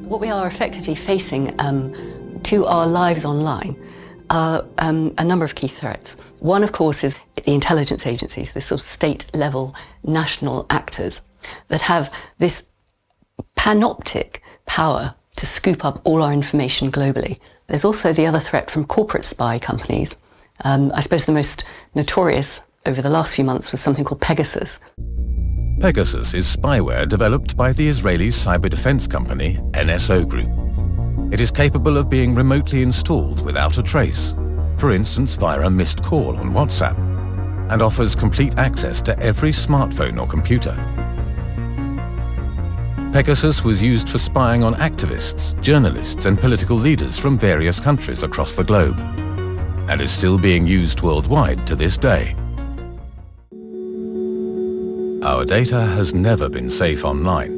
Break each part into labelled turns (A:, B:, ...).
A: What we are effectively facing to our lives online are a number of key threats. One, of course, is the intelligence agencies, the sort of state-level national actors that have this panoptic power to scoop up all our information globally. There's also the other threat from corporate spy companies. I suppose the most notorious over the last few months was something called Pegasus.
B: Pegasus is spyware developed by the Israeli cyber defense company NSO Group. It is capable of being remotely installed without a trace, for instance via a missed call on WhatsApp, and offers complete access to every smartphone or computer. Pegasus was used for spying on activists, journalists and political leaders from various countries across the globe, and is still being used worldwide to this day. Our data has never been safe online.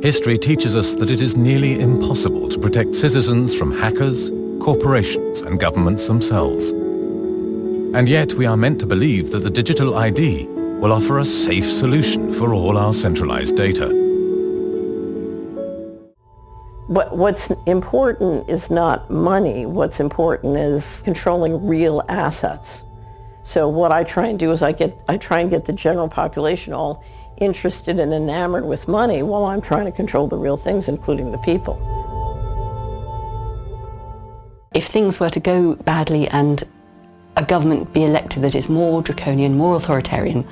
B: History teaches us that it is nearly impossible to protect citizens from hackers, corporations and governments themselves. And yet we are meant to believe that the digital ID will offer a safe solution for all our centralized data.
C: What's important is not money. What's important is controlling real assets. So what I try and do is I try and get the general population all interested and enamored with money while I'm trying to control the real things, including the people.
A: If things were to go badly and a government be elected that is more draconian, more authoritarian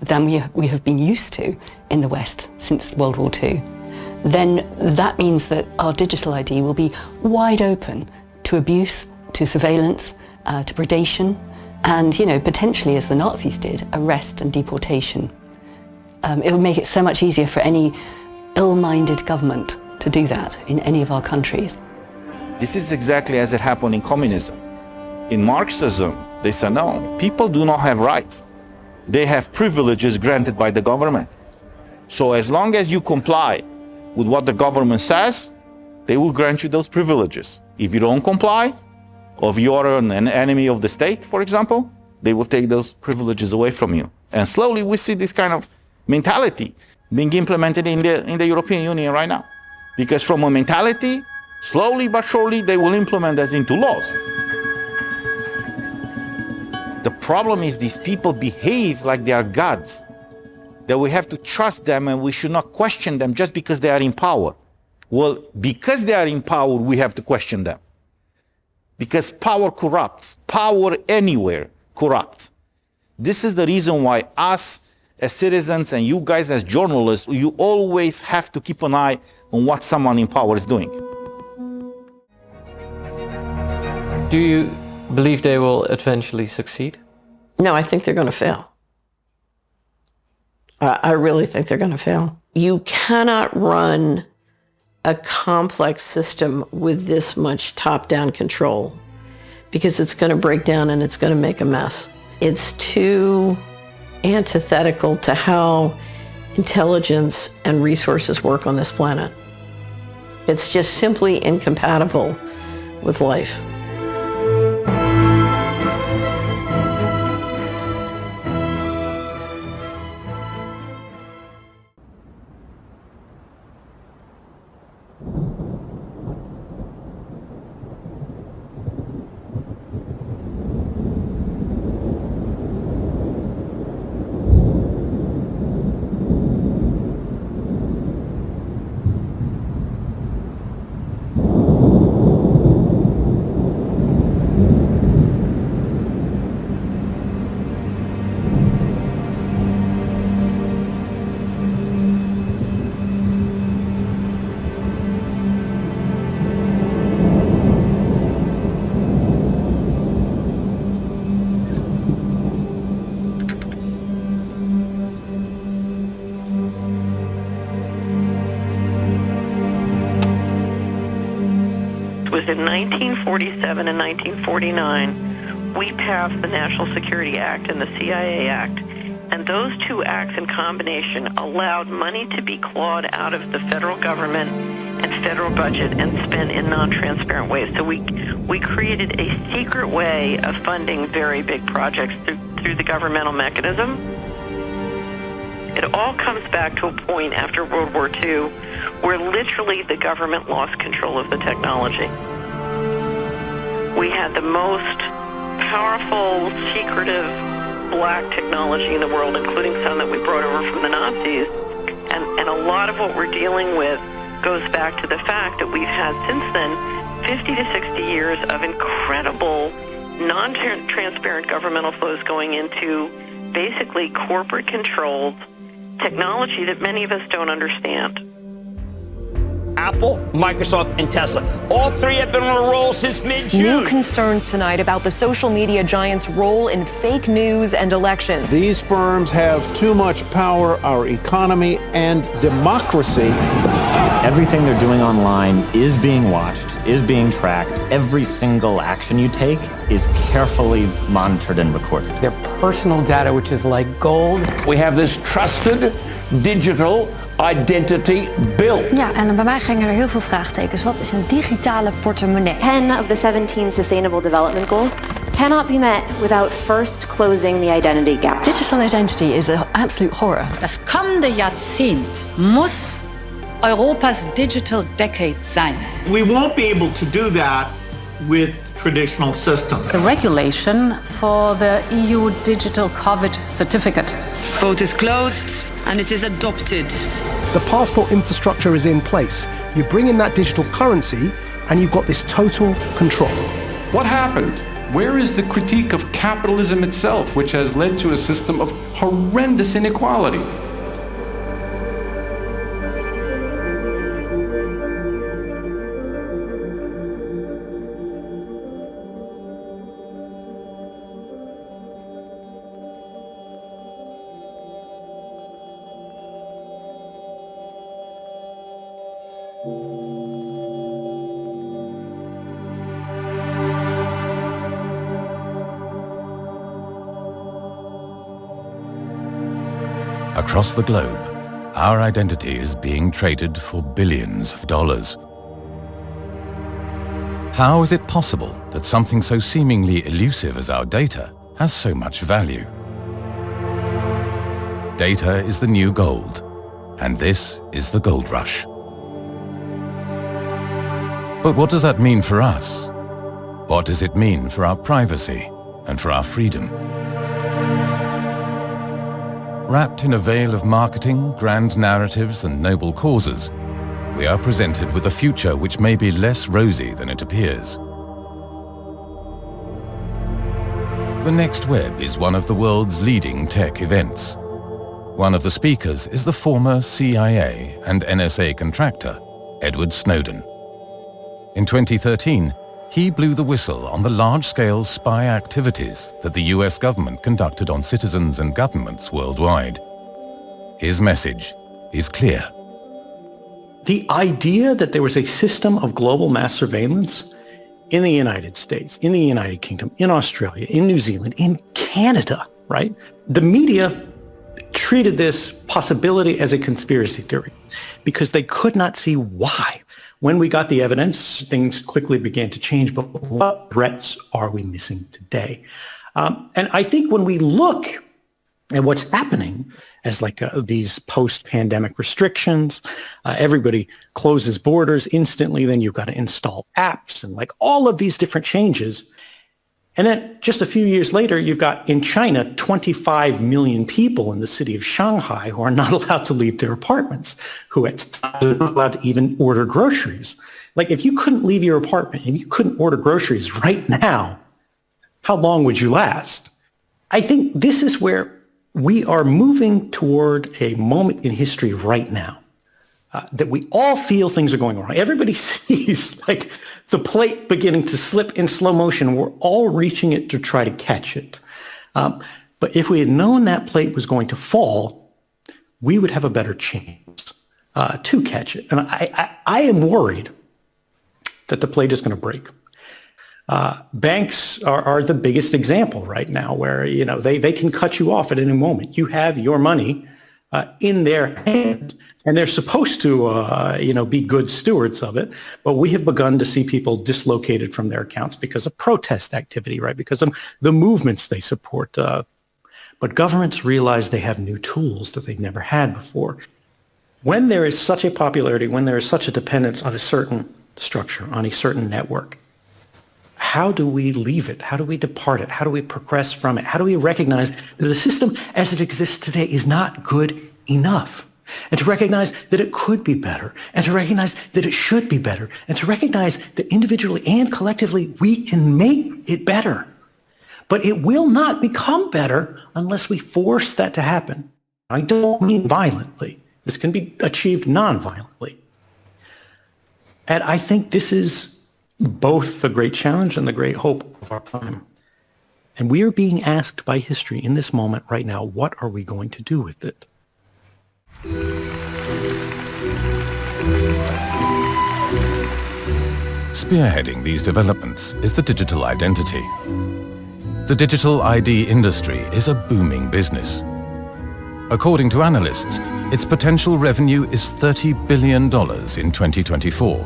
A: than we have been used to in the West since World War II, then that means that our digital ID will be wide open to abuse, to surveillance, to predation, and, potentially, as the Nazis did, arrest and deportation. It would make it so much easier for any ill-minded government to do that in any of our countries.
D: This is exactly as it happened in communism. In Marxism, they said, no, people do not have rights. They have privileges granted by the government. So as long as you comply with what the government says, they will grant you those privileges. If you don't comply, or if you are an enemy of the state, for example, they will take those privileges away from you. And slowly we see this kind of mentality being implemented in the European Union right now. Because from a mentality, slowly but surely, they will implement this into laws. The problem is these people behave like they are gods, that we have to trust them and we should not question them just because they are in power. Well, because they are in power, we have to question them. Because power corrupts. Power anywhere corrupts. This is the reason why us as citizens and you guys as journalists, you always have to keep an eye on what someone in power is doing.
E: Do you believe they will eventually succeed?
C: No, I think they're going to fail. I really think they're going to fail. You cannot run a complex system with this much top-down control because it's going to break down and it's going to make a mess. It's too antithetical to how intelligence and resources work on this planet. It's just simply incompatible with life.
F: was in 1947 and 1949, we passed the National Security Act and the CIA Act. And those two acts in combination allowed money to be clawed out of the federal government and federal budget and spent in non-transparent ways. So we created a secret way of funding very big projects through the governmental mechanism. It all comes back to a point after World War II where literally the government lost control of the technology. We had the most powerful, secretive, black technology in the world, including some that we brought over from the Nazis. And a lot of what we're dealing with goes back to the fact that we've had since then 50 to 60 years of incredible non-transparent governmental flows going into basically corporate-controlled technology that many of us don't understand.
G: Apple, Microsoft, and Tesla. All three have been on a roll since mid-June.
H: New concerns tonight about the social media giants' role in fake news and elections.
I: These firms have too much power, our economy, and democracy.
J: Everything they're doing online is being watched, is being tracked. Every single action you take is carefully monitored and recorded.
K: Their personal data, which is like gold.
G: We have this trusted digital identity built.
L: Ja, en bij mij gingen er heel veel vraagtekens. Wat is een digitale portemonnee?
M: 10 of the 17 Sustainable Development Goals cannot be met without first closing the identity gap.
A: Digital identity is an absolute horror.
N: Das kommende Jahrzehnt muss Europas Digital Decade sein.
O: We won't be able to do that with traditional systems.
N: The regulation for the EU Digital COVID Certificate.
P: Vote is closed and it is adopted.
Q: The passport infrastructure is in place. You bring in that digital currency and you've got this total control.
R: What happened? Where is the critique of capitalism itself, which has led to a system of horrendous inequality?
B: Across the globe, our identity is being traded for billions of dollars. How is it possible that something so seemingly elusive as our data has so much value? Data is the new gold, and this is the gold rush. But what does that mean for us? What does it mean for our privacy and for our freedom? Wrapped in a veil of marketing, grand narratives and noble causes, we are presented with a future which may be less rosy than it appears. The Next Web is one of the world's leading tech events. One of the speakers is the former CIA and NSA contractor, Edward Snowden. In 2013, he blew the whistle on the large-scale spy activities that the US government conducted on citizens and governments worldwide. His message is clear.
S: The idea that there was a system of global mass surveillance in the United States, in the United Kingdom, in Australia, in New Zealand, in Canada, right? The media treated this possibility as a conspiracy theory because they could not see why. When we got the evidence, things quickly began to change, but what threats are we missing today? And I think when we look at what's happening as these post-pandemic restrictions, everybody closes borders instantly, then you've got to install apps and all of these different changes. And then just a few years later, you've got in China 25 million people in the city of Shanghai who are not allowed to leave their apartments, who are not allowed to even order groceries. If you couldn't leave your apartment and you couldn't order groceries right now, how long would you last? I think this is where we are moving toward a moment in history right now. That we all feel things are going wrong. Everybody sees the plate beginning to slip in slow motion. We're all reaching it to try to catch it. But if we had known that plate was going to fall, we would have a better chance to catch it. And I am worried that the plate is going to break. Banks are the biggest example right now where, they can cut you off at any moment. You have your money in their hands, and they're supposed to, be good stewards of it. But we have begun to see people dislocated from their accounts because of protest activity, right? Because of the movements they support. But governments realize they have new tools that they've never had before. When there is such a popularity, when there is such a dependence on a certain structure, on a certain network, how do we leave it? How do we depart it? How do we progress from it? How do we recognize that the system as it exists today is not good enough? And to recognize that it could be better, and to recognize that it should be better, and to recognize that individually and collectively we can make it better. But it will not become better unless we force that to happen. I don't mean violently. This can be achieved non-violently. And I think this is both the great challenge and the great hope of our time. And we are being asked by history in this moment right now, what are we going to do with it?
B: Spearheading these developments is the digital identity. The digital ID industry is a booming business. According to analysts, its potential revenue is $30 billion in 2024,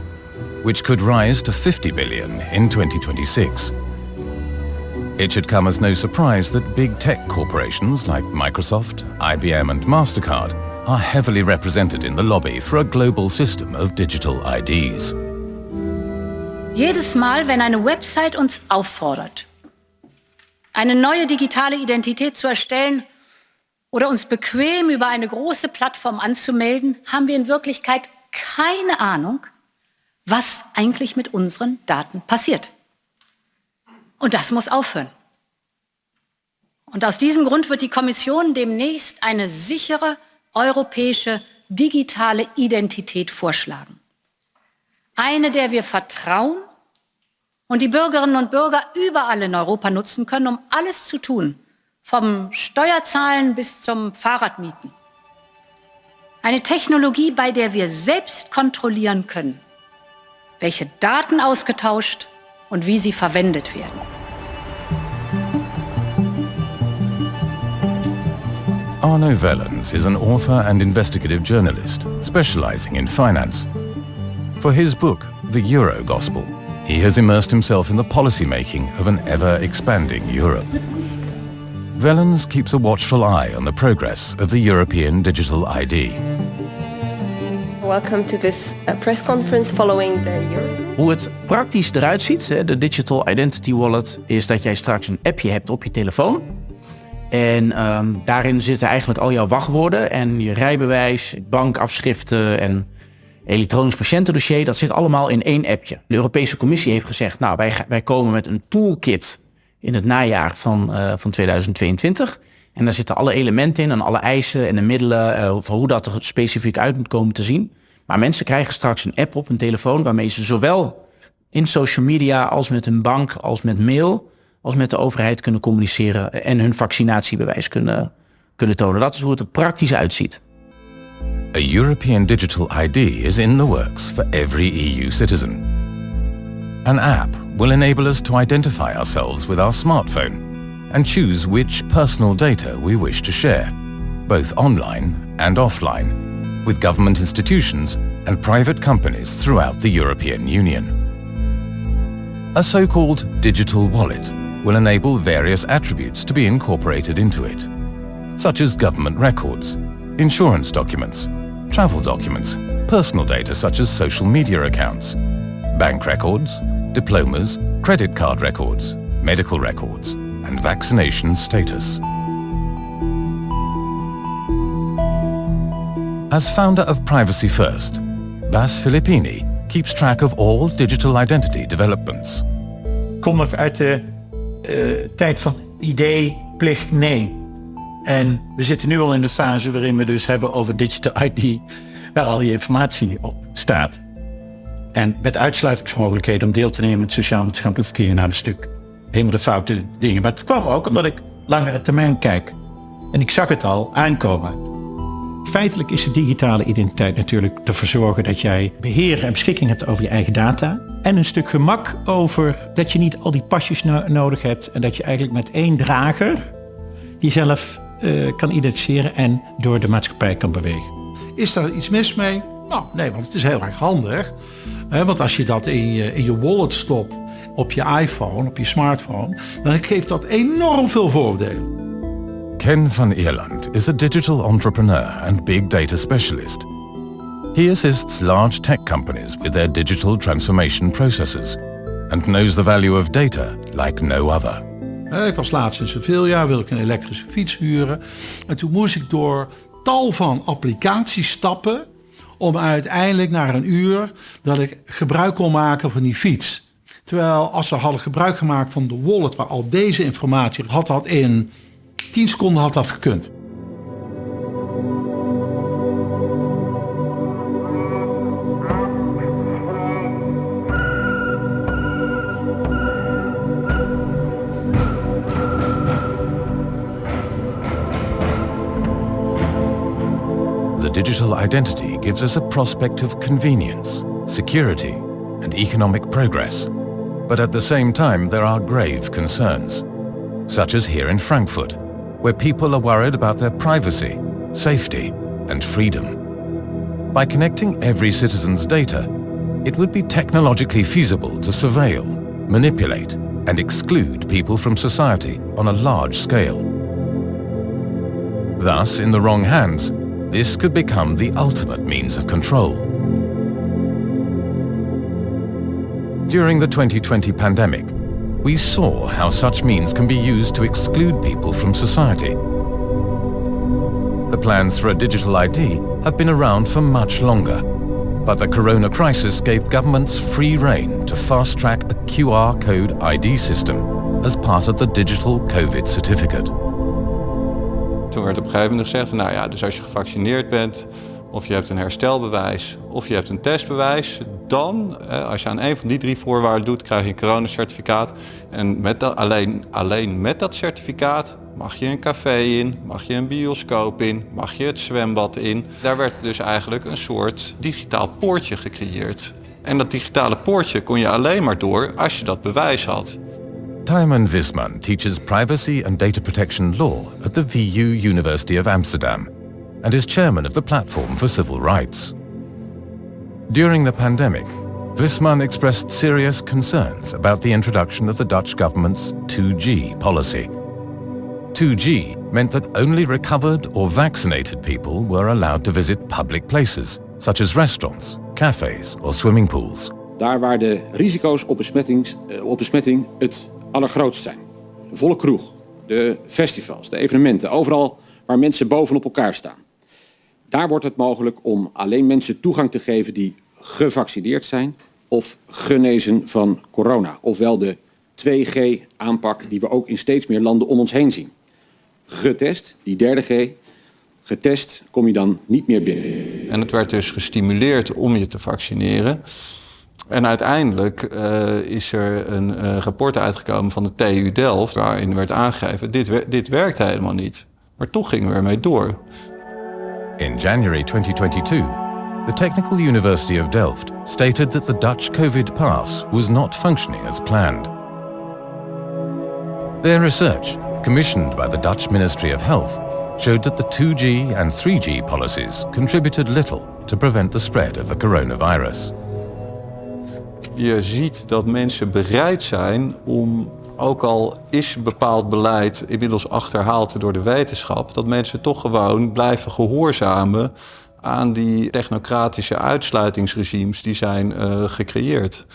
B: which could rise to $50 billion in 2026. It should come as no surprise that big tech corporations like Microsoft, IBM and MasterCard are heavily represented in the lobby for a global system of digital IDs.
N: Jedes Mal, wenn eine Website uns auffordert, eine neue digitale Identität zu erstellen oder uns bequem über eine große Plattform anzumelden, haben wir in Wirklichkeit keine Ahnung, was eigentlich mit unseren Daten passiert. Und das muss aufhören. Und aus diesem Grund wird die Kommission demnächst eine sichere europäische digitale Identität vorschlagen. Eine, der wir vertrauen und die Bürgerinnen und Bürger überall in Europa nutzen können, um alles zu tun, vom Steuerzahlen bis zum Fahrradmieten. Eine Technologie, bei der wir selbst kontrollieren können, welche Daten ausgetauscht und wie sie verwendet werden.
B: Arno Wellens is an author and investigative journalist specializing in finance. For his book, The Euro Gospel, he has immersed himself in the policy-making of an ever-expanding Europe. Wellens keeps a watchful eye on the progress of the European digital ID.
T: Welcome to this press conference following the Euro.
U: Hoe het praktisch eruit ziet, de Digital Identity Wallet, is dat jij straks een appje hebt op je telefoon. En daarin zitten eigenlijk al jouw wachtwoorden en je rijbewijs, bankafschriften en elektronisch patiëntendossier. Dat zit allemaal in één appje. De Europese Commissie heeft gezegd, nou wij komen met een toolkit in het najaar van 2022. En daar zitten alle elementen in en alle eisen en de middelen voor hoe dat er specifiek uit moet komen te zien. Maar mensen krijgen straks een app op hun telefoon waarmee ze zowel in social media als met een bank, als met mail, als met de overheid kunnen communiceren en hun vaccinatiebewijs kunnen tonen. Dat is hoe het er praktisch uitziet.
B: A European digital ID is in the works for every EU citizen. An app will enable us to identify ourselves with our smartphone and choose which personal data we wish to share, both online and offline, with government institutions and private companies throughout the European Union. A so-called digital wallet will enable various attributes to be incorporated into it, such as government records, insurance documents, travel documents, personal data such as social media accounts, bank records, diplomas, credit card records, medical records, and vaccination status. As founder of Privacy First, Bas Filippini keeps track of all digital identity developments.
O: Ik kom nog uit de tijd van idee, plicht, nee. En we zitten nu al in de fase waarin we dus hebben over digital ID, waar al je informatie op staat. En met uitsluitingsmogelijkheden om deel te nemen in het sociaal-maatschappelijk verkeer naar een stuk helemaal de foute dingen. Maar het kwam ook omdat ik langere termijn kijk. En ik zag het al aankomen. Feitelijk is de digitale identiteit natuurlijk ervoor zorgen dat jij beheer en beschikking hebt over je eigen data. En een stuk gemak over dat je niet al die pasjes nodig hebt. En dat je eigenlijk met één drager jezelf kan identificeren en door de maatschappij kan bewegen.
I: Is daar iets mis mee? Nou, nee, want het is heel erg handig. Want als je dat in je wallet stopt, op je iPhone, op je smartphone, dan geeft dat enorm veel voordelen.
B: Ken van Ierland is a digital entrepreneur and big data specialist. He assists large tech companies with their digital transformation processes and knows the value of data like no other.
I: Ik was laatst in Sevilla, wilde ik een elektrische fiets huren. En toen moest ik door tal van applicaties stappen om uiteindelijk na een uur dat ik gebruik kon maken van die fiets. Terwijl als ze hadden gebruik gemaakt van de wallet waar al deze informatie had dat in 10 seconden had dat gekund.
B: The digital identity gives us a prospect of convenience, security, and economic progress. But at the same time, there are grave concerns, such as here in Frankfurt, where people are worried about their privacy, safety, and freedom. By connecting every citizen's data, it would be technologically feasible to surveil, manipulate, and exclude people from society on a large scale. Thus, in the wrong hands, this could become the ultimate means of control. During the 2020 pandemic, we saw how such means can be used to exclude people from society. The plans for a digital ID have been around for much longer, but the corona crisis gave governments free rein to fast-track a QR code ID system as part of the digital COVID certificate.
D: Toen werd op een gegeven moment gezegd, nou ja, dus als je gevaccineerd bent, of je hebt een herstelbewijs, of je hebt een testbewijs, dan, als je aan een van die 3 voorwaarden doet, krijg je een coronacertificaat. En met dat, alleen met dat certificaat mag je een café in, mag je een bioscoop in, mag je het zwembad in. Daar werd dus eigenlijk een soort digitaal poortje gecreëerd. En dat digitale poortje kon je alleen maar door als je dat bewijs had.
B: Tijmen Visman teaches privacy and data protection law at the VU University of Amsterdam and is chairman of the Platform for Civil Rights. During the pandemic, Visman expressed serious concerns about the introduction of the Dutch government's 2G policy. 2G meant that only recovered or vaccinated people were allowed to visit public places, such as restaurants, cafes or swimming pools.
V: Daar waar de risico's op besmetting het allergrootst zijn. De volle kroeg, de festivals, de evenementen, overal waar mensen bovenop elkaar staan. Daar wordt het mogelijk om alleen mensen toegang te geven die gevaccineerd zijn of genezen van corona. Ofwel de 2G-aanpak die we ook in steeds meer landen om ons heen zien. Getest, die derde G, getest kom je dan niet meer binnen.
D: En het werd dus gestimuleerd om je te vaccineren. En uiteindelijk is er een rapport uitgekomen van de TU Delft waarin werd aangegeven, dit werkt helemaal niet. Maar toch gingen we ermee door.
B: In January 2022, the Technical University of Delft stated that the Dutch COVID pass was not functioning as planned. Their research, commissioned by the Dutch Ministry of Health, showed that the 2G and 3G policies contributed little to prevent the spread of the coronavirus.
D: Je ziet dat mensen bereid zijn om, ook al is bepaald beleid inmiddels achterhaald door de wetenschap, dat mensen toch gewoon blijven gehoorzamen aan die technocratische uitsluitingsregimes die zijn gecreëerd.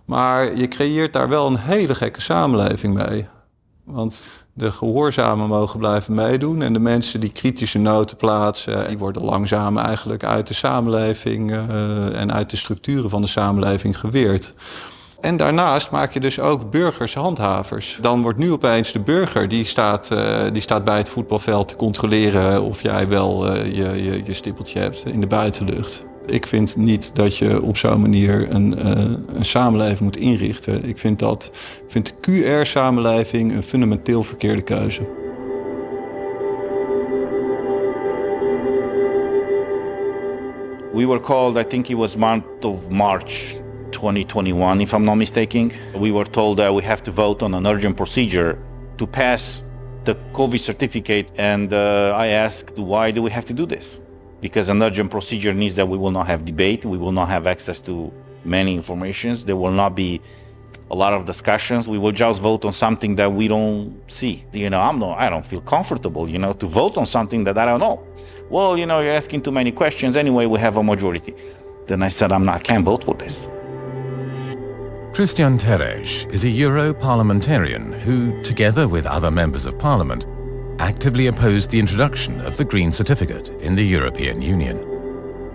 D: Maar je creëert daar wel een hele gekke samenleving mee. Want de gehoorzamen mogen blijven meedoen en de mensen die kritische noten plaatsen, die worden langzaam eigenlijk uit de samenleving en uit de structuren van de samenleving geweerd. En daarnaast maak je dus ook burgers handhavers. Dan wordt nu opeens de burger, die staat bij het voetbalveld te controleren of jij wel je stippeltje hebt in de buitenlucht. Ik vind niet dat je op zo'n manier een samenleving moet inrichten. Ik vind de QR-samenleving een fundamenteel verkeerde keuze.
W: We were called, I think it was month of March 2021, if I'm not mistaken. We were told that we have to vote on an urgent procedure to pass the COVID certificate. And I asked, why do we have to do this? Because an urgent procedure means that we will not have debate, we will not have access to many informations, there will not be a lot of discussions. We will just vote on something that we don't see. I don't feel comfortable, to vote on something that I don't know. Well, you're asking too many questions. Anyway, we have a majority. Then I said, I can't vote for this.
B: Cristian Teres is a Euro parliamentarian who, together with other members of parliament, actively opposed the introduction of the Green Certificate in the European Union.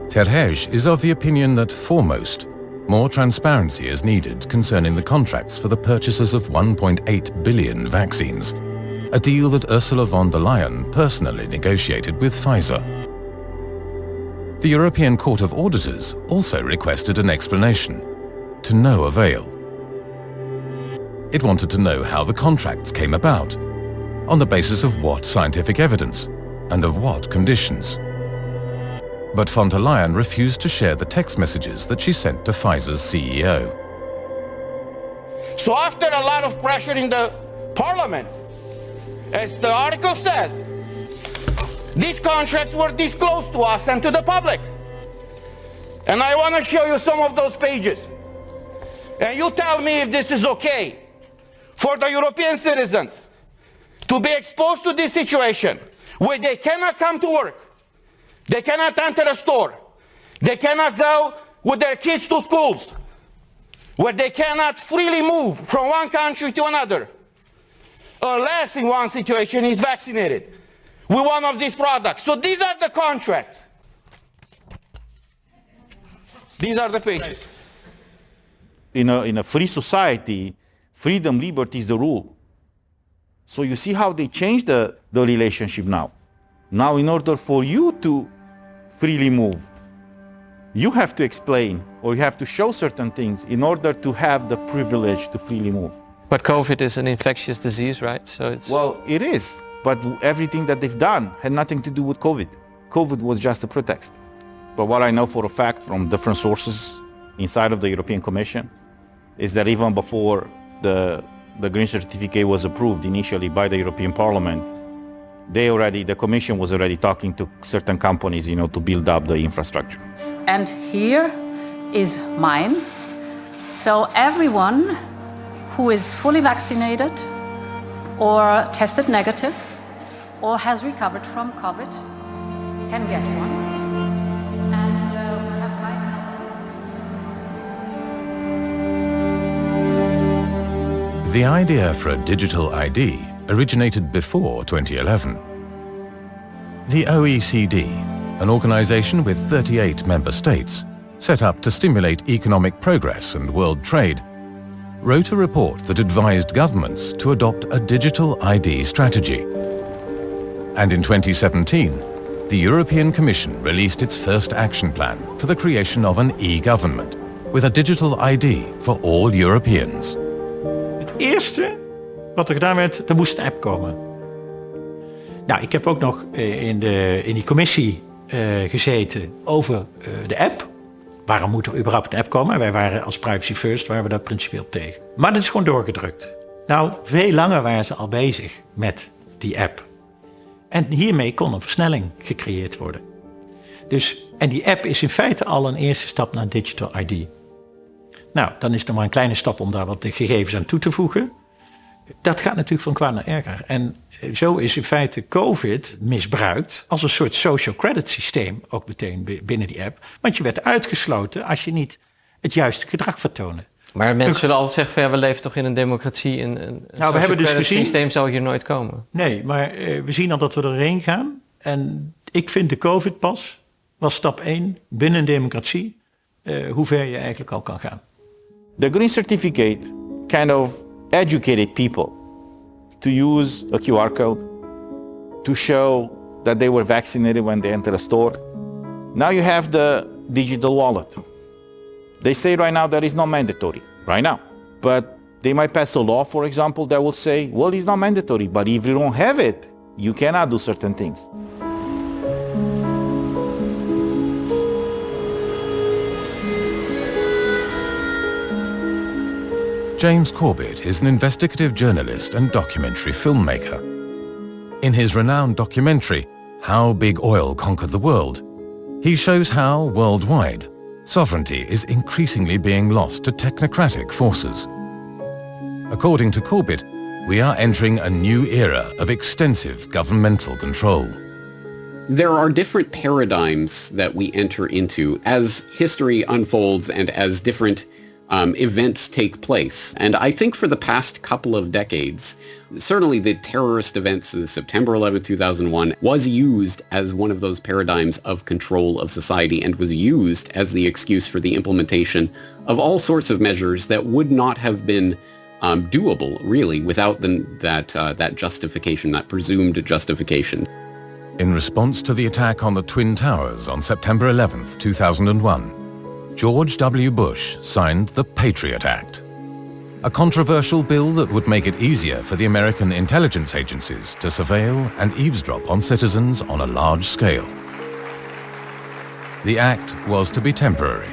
B: Teres is of the opinion that, foremost, more transparency is needed concerning the contracts for the purchases of 1.8 billion vaccines, a deal that Ursula von der Leyen personally negotiated with Pfizer. The European Court of Auditors also requested an explanation, to no avail. It wanted to know how the contracts came about, on the basis of what scientific evidence, and of what conditions. But von der Leyen refused to share the text messages that she sent to Pfizer's CEO.
C: So after a lot of pressure in the parliament, as the article says, these contracts were disclosed to us and to the public. And I want to show you some of those pages. And you tell me if this is okay for the European citizens to be exposed to this situation where they cannot come to work, they cannot enter a store, they cannot go with their kids to schools, where they cannot freely move from one country to another, unless in one situation is vaccinated with one of these products. So these are the contracts. These are the pages.
W: In a free society, freedom, liberty is the rule. So you see how they changed the relationship now. Now in order for you to freely move, you have to explain or you have to show certain things in order to have the privilege to freely move.
E: But COVID is an infectious disease, right? So it's...
W: Well, it is, but everything that they've done had nothing to do with COVID. COVID was just a pretext. But what I know for a fact from different sources inside of the European Commission is that even before the Green Certificate was approved initially by the European Parliament, the Commission was already talking to certain companies, to build up the infrastructure.
N: And here is mine. So everyone who is fully vaccinated or tested negative or has recovered from COVID can get one.
B: The idea for a digital ID originated before 2011. The OECD, an organization with 38 member states, set up to stimulate economic progress and world trade, wrote a report that advised governments to adopt a digital ID strategy. And in 2017, the European Commission released its first action plan for the creation of an e-government with a digital ID for all Europeans.
O: Het eerste wat er gedaan werd, er moest een app komen. Nou, ik heb ook nog in die commissie gezeten over de app. Waarom moet er überhaupt een app komen? Wij waren als Privacy First, waren we daar principieel tegen. Maar dat is gewoon doorgedrukt. Nou, veel langer waren ze al bezig met die app. En hiermee kon een versnelling gecreëerd worden. En die app is in feite al een eerste stap naar Digital ID. Nou, dan is het nog maar een kleine stap om daar wat gegevens aan toe te voegen. Dat gaat natuurlijk van kwaad naar erger. En zo is in feite COVID misbruikt als een soort social credit systeem, ook meteen binnen die app. Want je werd uitgesloten als je niet het juiste gedrag vertoonde.
E: Maar mensen zullen altijd zeggen van ja, we leven toch in een democratie. Een
O: we hebben dus gezien,
E: systeem zal hier nooit komen.
O: Nee, maar we zien al dat we erheen gaan. En ik vind de COVID-pas was stap 1 binnen een democratie. Hoe ver je eigenlijk al kan gaan.
W: The Green Certificate kind of educated people to use a QR code to show that they were vaccinated when they entered a store. Now you have the digital wallet. They say right now that is not mandatory, right now. But they might pass a law, for example, that would say, well, it's not mandatory, but if you don't have it, you cannot do certain things.
B: James Corbett is an investigative journalist and documentary filmmaker. In his renowned documentary, How Big Oil Conquered the World, he shows how, worldwide, sovereignty is increasingly being lost to technocratic forces. According to Corbett, we are entering a new era of extensive governmental control.
F: There are different paradigms that we enter into as history unfolds and as different events take place. And I think for the past couple of decades, certainly the terrorist events of September 11, 2001 was used as one of those paradigms of control of society and was used as the excuse for the implementation of all sorts of measures that would not have been doable, really, without that justification, that presumed justification.
B: In response to the attack on the Twin Towers on September 11, 2001, George W. Bush signed the Patriot Act, a controversial bill that would make it easier for the American intelligence agencies to surveil and eavesdrop on citizens on a large scale. The act was to be temporary,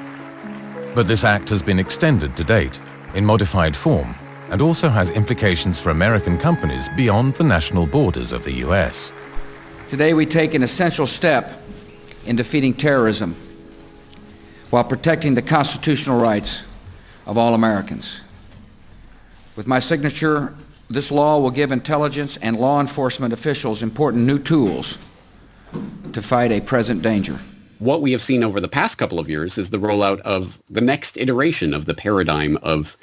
B: but this act has been extended to date in modified form and also has implications for American companies beyond the national borders of the US.
H: Today we take an essential step in defeating terrorism while protecting the constitutional rights of all Americans. With my signature, this law will give intelligence and law enforcement officials important new tools to fight a present danger.
F: What we have seen over the past couple of years is the rollout of the next iteration of the paradigm of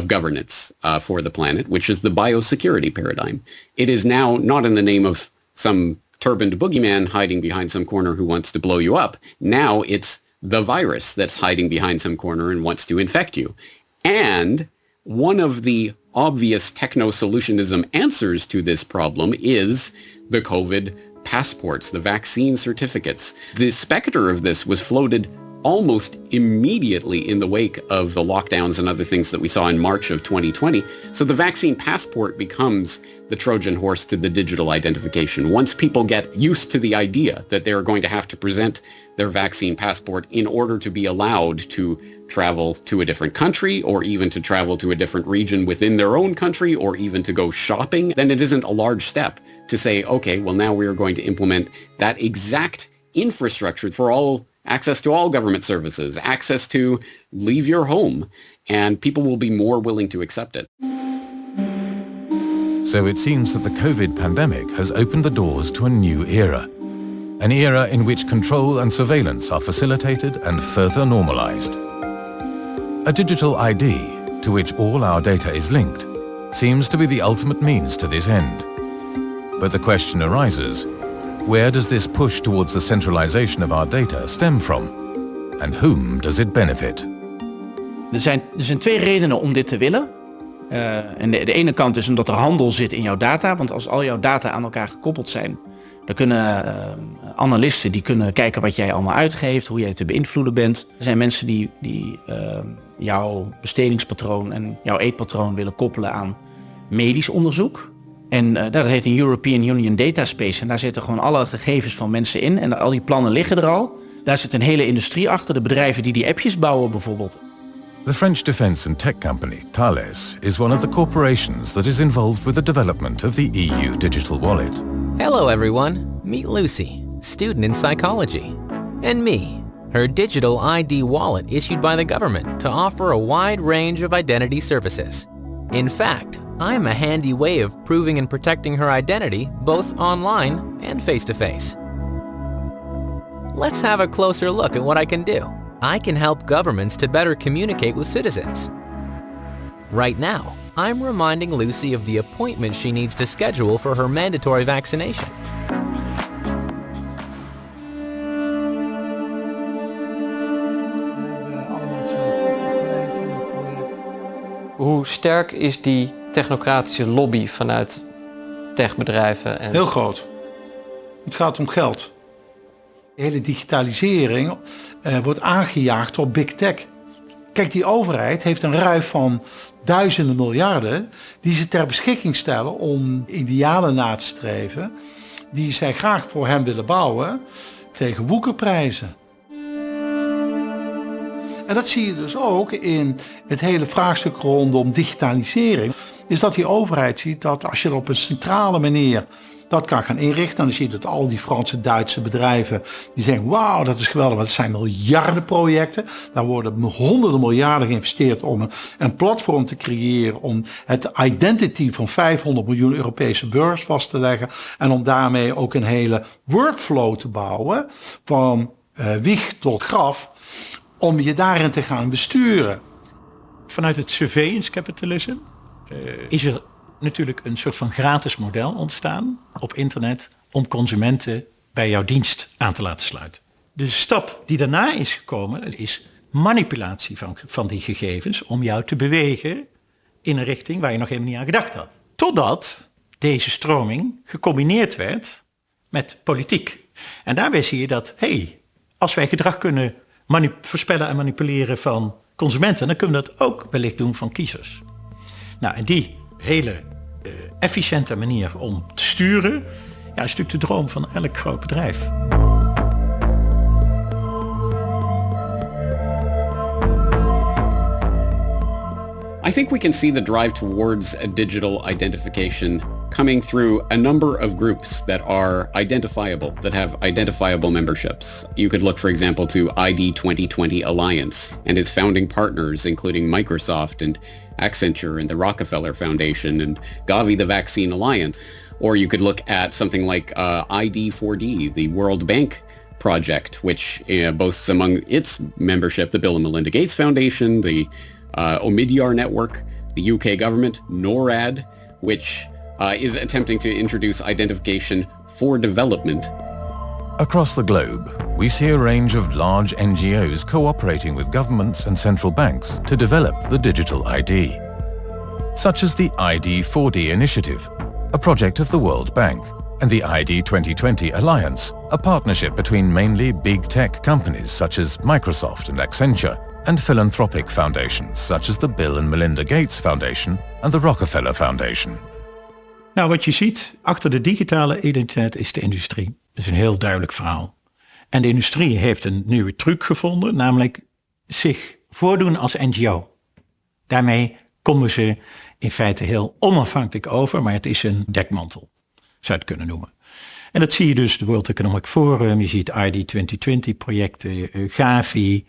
F: governance for the planet, which is the biosecurity paradigm. It is now not in the name of some turbaned boogeyman hiding behind some corner who wants to blow you up. Now it's the virus that's hiding behind some corner and wants to infect you. And one of the obvious techno-solutionism answers to this problem is the COVID passports, the vaccine certificates. The specter of this was floated almost immediately in the wake of the lockdowns and other things that we saw in March of 2020. So the vaccine passport becomes the Trojan horse to the digital identification. Once people get used to the idea that they're going to have to present their vaccine passport in order to be allowed to travel to a different country or even to travel to a different region within their own country or even to go shopping, then it isn't a large step to say, okay, well now we are going to implement that exact infrastructure for all access to all government services, access to leave your home, and people will be more willing to accept it.
B: So it seems that the COVID pandemic has opened the doors to a new era. An era in which control and surveillance are facilitated and further normalized. A digital ID, to which all our data is linked, seems to be the ultimate means to this end. But the question arises, where does this push towards the centralization of our data stem from? And whom does it benefit?
U: Er zijn twee redenen om dit te willen. En de ene kant is omdat er handel zit in jouw data. Want als al jouw data aan elkaar gekoppeld zijn, dan kunnen analisten die kunnen kijken wat jij allemaal uitgeeft, hoe jij te beïnvloeden bent. Er zijn mensen die jouw bestedingspatroon en jouw eetpatroon willen koppelen aan medisch onderzoek. En dat heet een European Union Dataspace. En daar zitten gewoon alle gegevens van mensen in. En al die plannen liggen er al. Daar zit een hele industrie achter. De bedrijven die appjes bouwen bijvoorbeeld.
B: The French defense and tech company Thales is one of the corporations that is involved with the development of the EU digital wallet.
J: Hello everyone, meet Lucy, student in psychology. And me, her digital ID wallet issued by the government to offer a wide range of identity services. In fact, I'm a handy way of proving and protecting her identity both online and face-to-face. Let's have a closer look at what I can do. I can help governments to better communicate with citizens. Right now, I'm reminding Lucy of the appointment she needs to schedule for her mandatory vaccination.
E: Hoe sterk is die technocratische lobby vanuit techbedrijven?
I: Heel groot. Het gaat om geld. De hele digitalisering wordt aangejaagd door big tech. Kijk, die overheid heeft een ruif van duizenden miljarden die ze ter beschikking stellen om idealen na te streven die zij graag voor hen willen bouwen tegen woekerprijzen. En dat zie je dus ook in het hele vraagstuk rondom digitalisering. Is dat die overheid ziet dat als je er op een centrale manier dat kan gaan inrichten. En dan zie je dat al die Franse, Duitse bedrijven die zeggen wauw, dat is geweldig, want het zijn miljarden projecten. Daar worden honderden miljarden geïnvesteerd om een platform te creëren, om het identity van 500 miljoen Europese burgers vast te leggen. En om daarmee ook een hele workflow te bouwen van wieg tot graf, om je daarin te gaan besturen.
O: Vanuit het surveillance capitalism is er natuurlijk een soort van gratis model ontstaan op internet om consumenten bij jouw dienst aan te laten sluiten. De stap die daarna is gekomen is manipulatie van die gegevens om jou te bewegen in een richting waar je nog helemaal niet aan gedacht had. Totdat deze stroming gecombineerd werd met politiek. En daarbij zie je dat, als wij gedrag kunnen voorspellen en manipuleren van consumenten, dan kunnen we dat ook wellicht doen van kiezers. Nou, en die hele efficiënte manier om te sturen, is natuurlijk de droom van elk groot bedrijf.
F: I think we can see the drive towards a digital identification coming through a number of groups that are identifiable, that have identifiable memberships. You could look, for example, to ID 2020 Alliance and its founding partners, including Microsoft and Accenture and the Rockefeller Foundation and Gavi, the Vaccine Alliance. Or you could look at something like ID4D, the World Bank project, which boasts among its membership the Bill and Melinda Gates Foundation, the Omidyar Network, the UK government, NORAD, which is attempting to introduce identification for development.
B: Across the globe, we see a range of large NGOs cooperating with governments and central banks to develop the digital ID. Such as the ID4D initiative, a project of the World Bank, and the ID 2020 Alliance, a partnership between mainly big tech companies such as Microsoft and Accenture, and philanthropic foundations such as the Bill and Melinda Gates Foundation and the Rockefeller Foundation.
O: Nou, wat je ziet achter de digitale identiteit is de industrie. Dat is een heel duidelijk verhaal. En de industrie heeft een nieuwe truc gevonden, namelijk zich voordoen als NGO. Daarmee komen ze in feite heel onafhankelijk over, maar het is een dekmantel, zou je het kunnen noemen. En dat zie je dus, de World Economic Forum, je ziet ID 2020 projecten, Gavi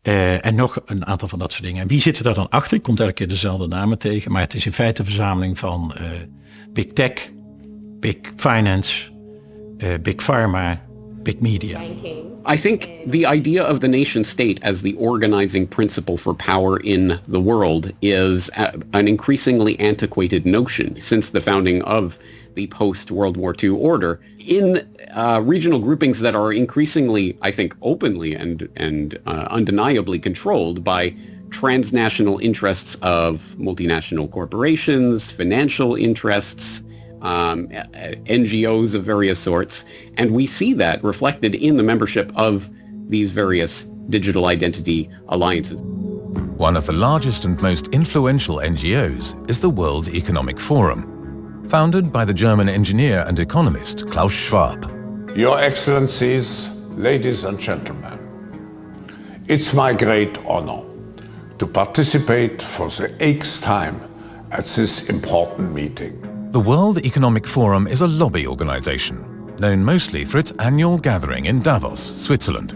O: en nog een aantal van dat soort dingen. En wie zit er daar dan achter? Je komt elke keer dezelfde namen tegen, maar het is in feite een verzameling van Big Tech, Big Finance, Big Pharma, Big Media.
F: I think the idea of the nation state as the organizing principle for power in the world is an increasingly antiquated notion since the founding of the post-World War II order. In regional groupings that are increasingly, I think, openly and undeniably controlled by transnational interests of multinational corporations, financial interests, NGOs of various sorts, and we see that reflected in the membership of these various digital identity alliances.
B: One of the largest and most influential NGOs is the World Economic Forum, founded by the German engineer and economist Klaus Schwab.
G: Your Excellencies, ladies and gentlemen, it's my great honor to participate for the 8th time at this important meeting.
B: The World Economic Forum is a lobby organization, known mostly for its annual gathering in Davos, Switzerland,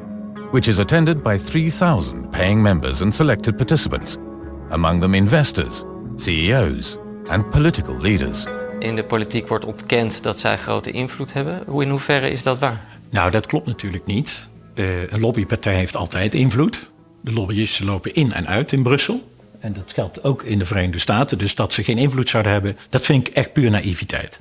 B: which is attended by 3,000 paying members and selected participants, among them investors, CEOs and political leaders.
E: In de politiek wordt ontkend dat zij grote invloed hebben. In hoeverre is dat waar?
O: Nou, dat klopt natuurlijk niet. Een lobbypartij heeft altijd invloed. De lobbyisten lopen in en uit in Brussel. En dat geldt ook in de Verenigde Staten. Dus dat ze geen invloed zouden hebben, dat vind ik echt puur naïviteit.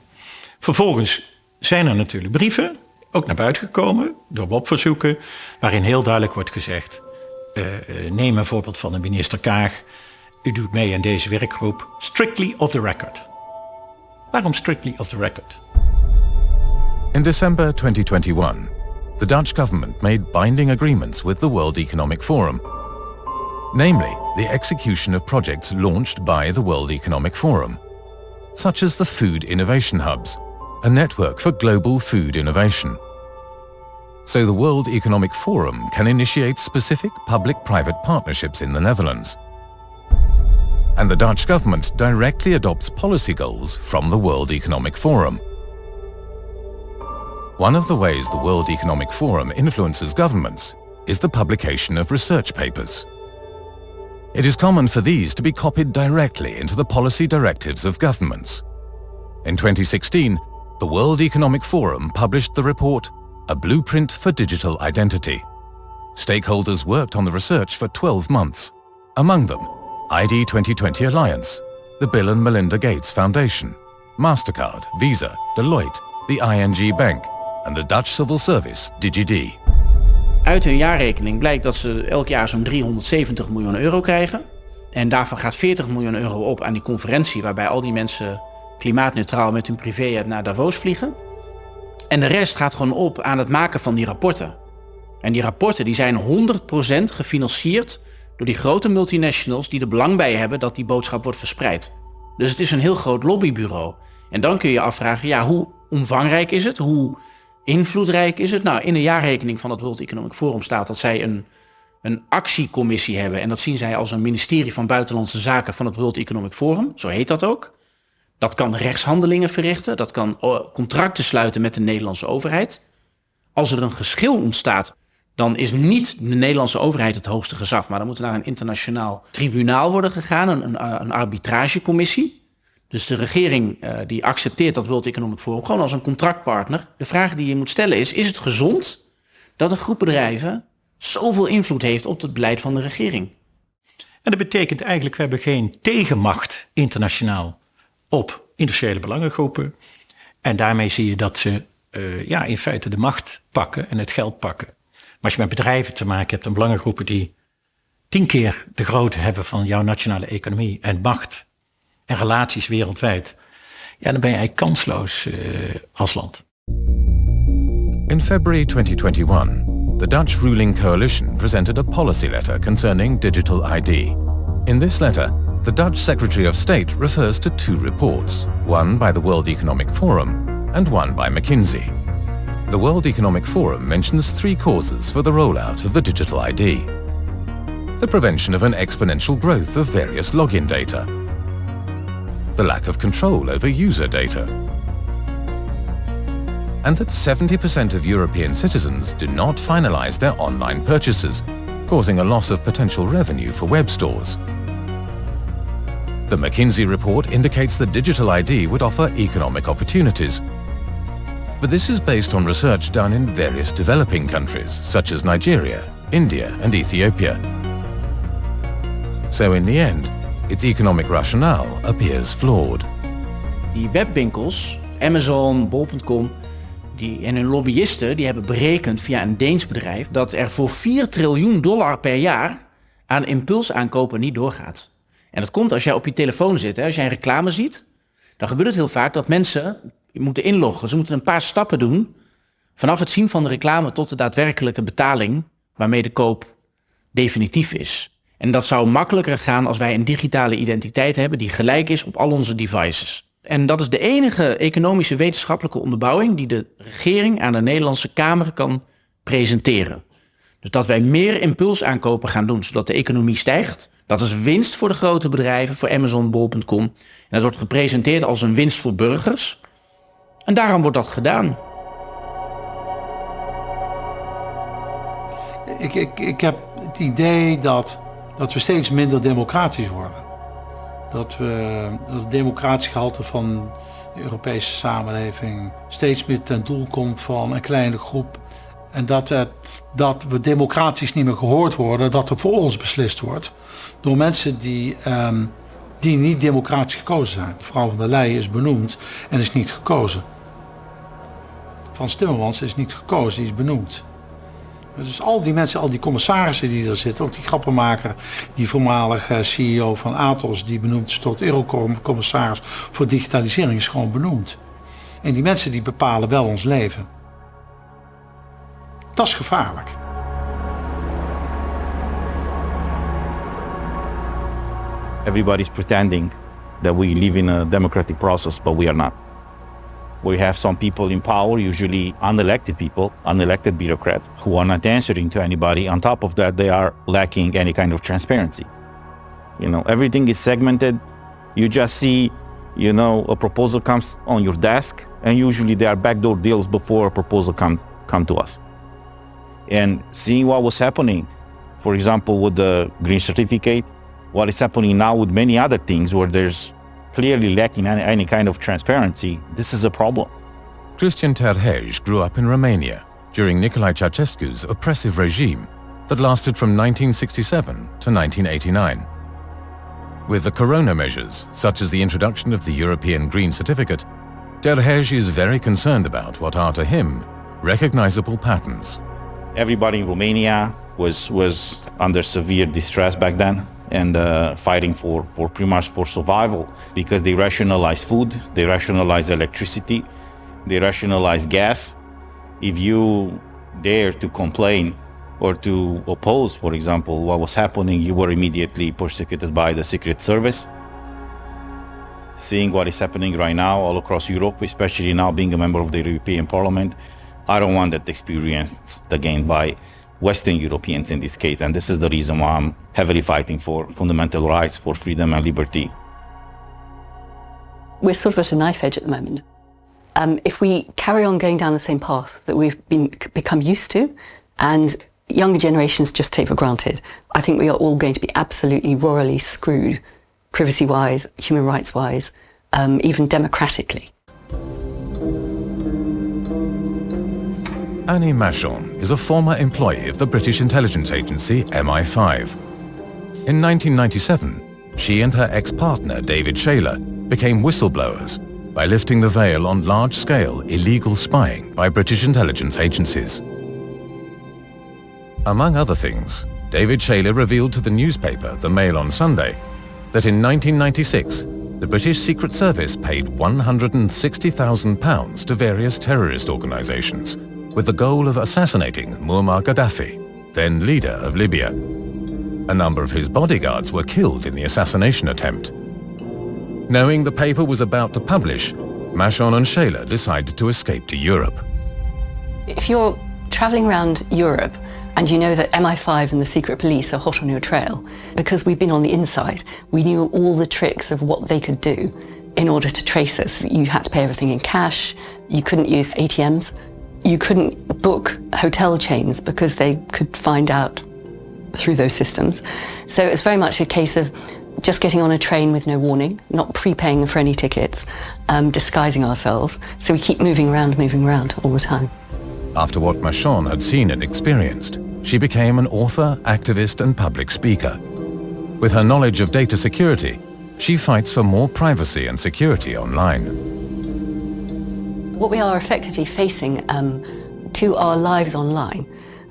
O: Vervolgens zijn er natuurlijk brieven, ook naar buiten gekomen, door WOP-verzoeken, waarin heel duidelijk wordt gezegd, neem een voorbeeld van de minister Kaag. U doet mee aan deze werkgroep, strictly off the record. Waarom strictly off the record?
B: In December 2021, the Dutch government made binding agreements with the World Economic Forum, namely the execution of projects launched by the World Economic Forum, such as the Food Innovation Hubs, a network for global food innovation. so the World Economic Forum can initiate specific public-private partnerships in the Netherlands. And the Dutch government directly adopts policy goals from the World Economic Forum. One of the ways the World Economic Forum influences governments is the publication of research papers. It is common for these to be copied directly into the policy directives of governments. In 2016, the World Economic Forum published the report A Blueprint for Digital Identity. Stakeholders worked on the research for 12 months. Among them, ID 2020 Alliance, the Bill and Melinda Gates Foundation, MasterCard, Visa, Deloitte, the ING Bank and the Dutch civil service DigiD.
U: Uit hun jaarrekening blijkt dat ze elk jaar zo'n 370 miljoen euro krijgen. En daarvan gaat 40 miljoen euro op aan die conferentie waarbij al die mensen klimaatneutraal met hun privéjet naar Davos vliegen. En de rest gaat gewoon op aan het maken van die rapporten. En die rapporten die zijn 100% gefinancierd door die grote multinationals die er belang bij hebben dat die boodschap wordt verspreid. Dus het is een heel groot lobbybureau. En dan kun je je afvragen, ja, hoe omvangrijk is het? Hoe invloedrijk is het? Nou, in de jaarrekening van het World Economic Forum staat dat zij een actiecommissie hebben. En dat zien zij als een ministerie van Buitenlandse Zaken van het World Economic Forum. Zo heet dat ook. Dat kan rechtshandelingen verrichten. Dat kan contracten sluiten met de Nederlandse overheid. Als er een geschil ontstaat, dan is niet de Nederlandse overheid het hoogste gezag. Maar dan moet er naar een internationaal tribunaal worden gegaan. Een arbitragecommissie. Dus de regering die accepteert dat World Economic Forum gewoon als een contractpartner. De vraag die je moet stellen is het gezond dat een groep bedrijven zoveel invloed heeft op het beleid van de regering?
O: En dat betekent eigenlijk, we hebben geen tegenmacht internationaal op industriële belangengroepen. En daarmee zie je dat ze in feite de macht pakken en het geld pakken. Maar als je met bedrijven te maken hebt en belangengroepen die 10 keer de grootte hebben van jouw nationale economie en macht en relaties wereldwijd, ja, dan ben je eigenlijk kansloos als land.
B: In February 2021, the Dutch ruling coalition presented a policy letter concerning digital ID. In this letter, the Dutch Secretary of State refers to 2 reports, one by the World Economic Forum and one by McKinsey. The World Economic Forum mentions 3 causes for the rollout of the digital ID. The prevention of an exponential growth of various login data. The lack of control over user data. And that 70% of European citizens do not finalize their online purchases, causing a loss of potential revenue for web stores. The McKinsey report indicates that digital ID would offer economic opportunities. But this is based on research done in various developing countries, such as Nigeria, India and Ethiopia. So in the end, its economic rationale appears flawed.
U: Die webwinkels, Amazon, bol.com, en hun lobbyisten die hebben berekend via een Deens bedrijf dat er voor $4 triljoen per jaar aan impulsaankopen niet doorgaat. En dat komt als jij op je telefoon zit. Hè. Als jij een reclame ziet, dan gebeurt het heel vaak dat mensen moeten inloggen. Ze moeten een paar stappen doen vanaf het zien van de reclame tot de daadwerkelijke betaling waarmee de koop definitief is. En dat zou makkelijker gaan als wij een digitale identiteit hebben die gelijk is op al onze devices. En dat is de enige economische wetenschappelijke onderbouwing die de regering aan de Nederlandse Kamer kan presenteren. Dus dat wij meer impulsaankopen gaan doen, zodat de economie stijgt. Dat is winst voor de grote bedrijven, voor Amazon, bol.com. En dat wordt gepresenteerd als een winst voor burgers. En daarom wordt dat gedaan.
I: Ik heb het idee dat we steeds minder democratisch worden. Dat het democratisch gehalte van de Europese samenleving steeds meer ten doel komt van een kleine groep. En dat we democratisch niet meer gehoord worden, dat er voor ons beslist wordt door mensen die niet democratisch gekozen zijn. Mevrouw van der Leyen is benoemd en is niet gekozen. Frans Timmermans is niet gekozen, die is benoemd. Dus al die mensen, al die commissarissen die er zitten, ook die grappenmaker, die voormalige CEO van Atos, die benoemd is tot Eurocommissaris voor digitalisering, is gewoon benoemd. En die mensen die bepalen wel ons leven. Dat is gevaarlijk.
W: Everybody's pretending that we live in a democratic process, but we are not. We have some people in power, usually unelected people, unelected bureaucrats, who are not answering to anybody. On top of that, they are lacking any kind of transparency. You know, everything is segmented. You just see, you know, a proposal comes on your desk, and usually there are backdoor deals before a proposal come to us. And seeing what was happening, for example, with the green certificate, what is happening now with many other things where there's clearly lacking any kind of transparency, this is a problem.
B: Cristian Terhej grew up in Romania during Nicolae Ceausescu's oppressive regime that lasted from 1967 to 1989. With the corona measures, such as the introduction of the European Green Certificate, Terhej is very concerned about what are to him recognizable patterns.
W: Everybody in Romania was under severe distress back then and fighting for pretty much for survival, because they rationalize food, they rationalize electricity, they rationalize gas. If you dare to complain or to oppose, for example, what was happening, you were immediately persecuted by the Secret Service. Seeing what is happening right now all across Europe, especially now being a member of the European Parliament, I don't want that experience again by Western Europeans in this case, and this is the reason why I'm heavily fighting for fundamental rights, for freedom and liberty.
A: We're sort of at a knife edge at the moment. If we carry on going down the same path that we've become used to, and younger generations just take for granted, I think we are all going to be absolutely royally screwed, privacy-wise, human rights-wise, even democratically.
B: Annie Machon is a former employee of the British intelligence agency MI5. In 1997, she and her ex-partner David Shayler became whistleblowers by lifting the veil on large-scale illegal spying by British intelligence agencies. Among other things, David Shayler revealed to the newspaper The Mail on Sunday that in 1996, the British Secret Service paid £160,000 to various terrorist organisations with the goal of assassinating Muammar Gaddafi, then leader of Libya. A number of his bodyguards were killed in the assassination attempt. Knowing the paper was about to publish, Machon and Shayler decided to escape to Europe.
A: If you're travelling around Europe and you know that MI5 and the secret police are hot on your trail, because we've been on the inside, we knew all the tricks of what they could do in order to trace us. You had to pay everything in cash, you couldn't use ATMs, you couldn't book hotel chains because they could find out through those systems. So it's very much a case of just getting on a train with no warning, not prepaying for any tickets, disguising ourselves. So we keep moving around all the time.
B: After what Machon had seen and experienced, she became an author, activist and public speaker. With her knowledge of data security, she fights for more privacy and security online.
A: What we are effectively facing to our lives online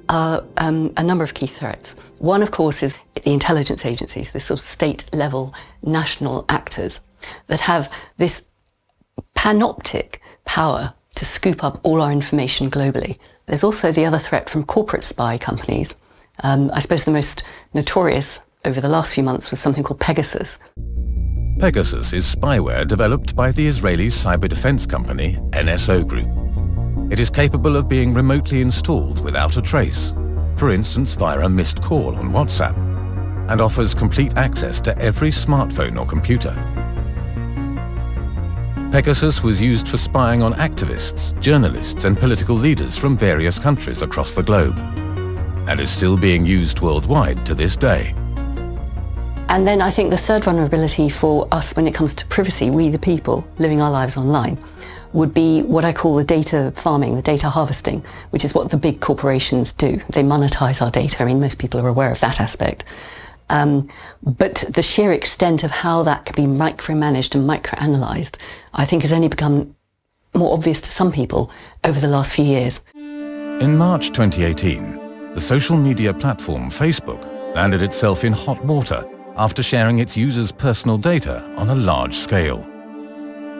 A: are a number of key threats. One, of course, is the intelligence agencies, the sort of state-level national actors that have this panoptic power to scoop up all our information globally. There's also the other threat from corporate spy companies. I suppose the most notorious over the last few months was something called Pegasus.
B: Pegasus is spyware developed by the Israeli cyber defense company NSO Group. It is capable of being remotely installed without a trace, for instance via a missed call on WhatsApp, and offers complete access to every smartphone or computer. Pegasus was used for spying on activists, journalists and political leaders from various countries across the globe, and is still being used worldwide to this day.
A: And then I think the third vulnerability for us when it comes to privacy, we the people living our lives online, would be what I call the data farming, the data harvesting, which is what the big corporations do. They monetize our data. I mean, most people are aware of that aspect. But the sheer extent of how that can be micromanaged and microanalyzed, I think has only become more obvious to some people over the last few years.
B: In March 2018, the social media platform Facebook landed itself in hot water after sharing its users' personal data on a large scale.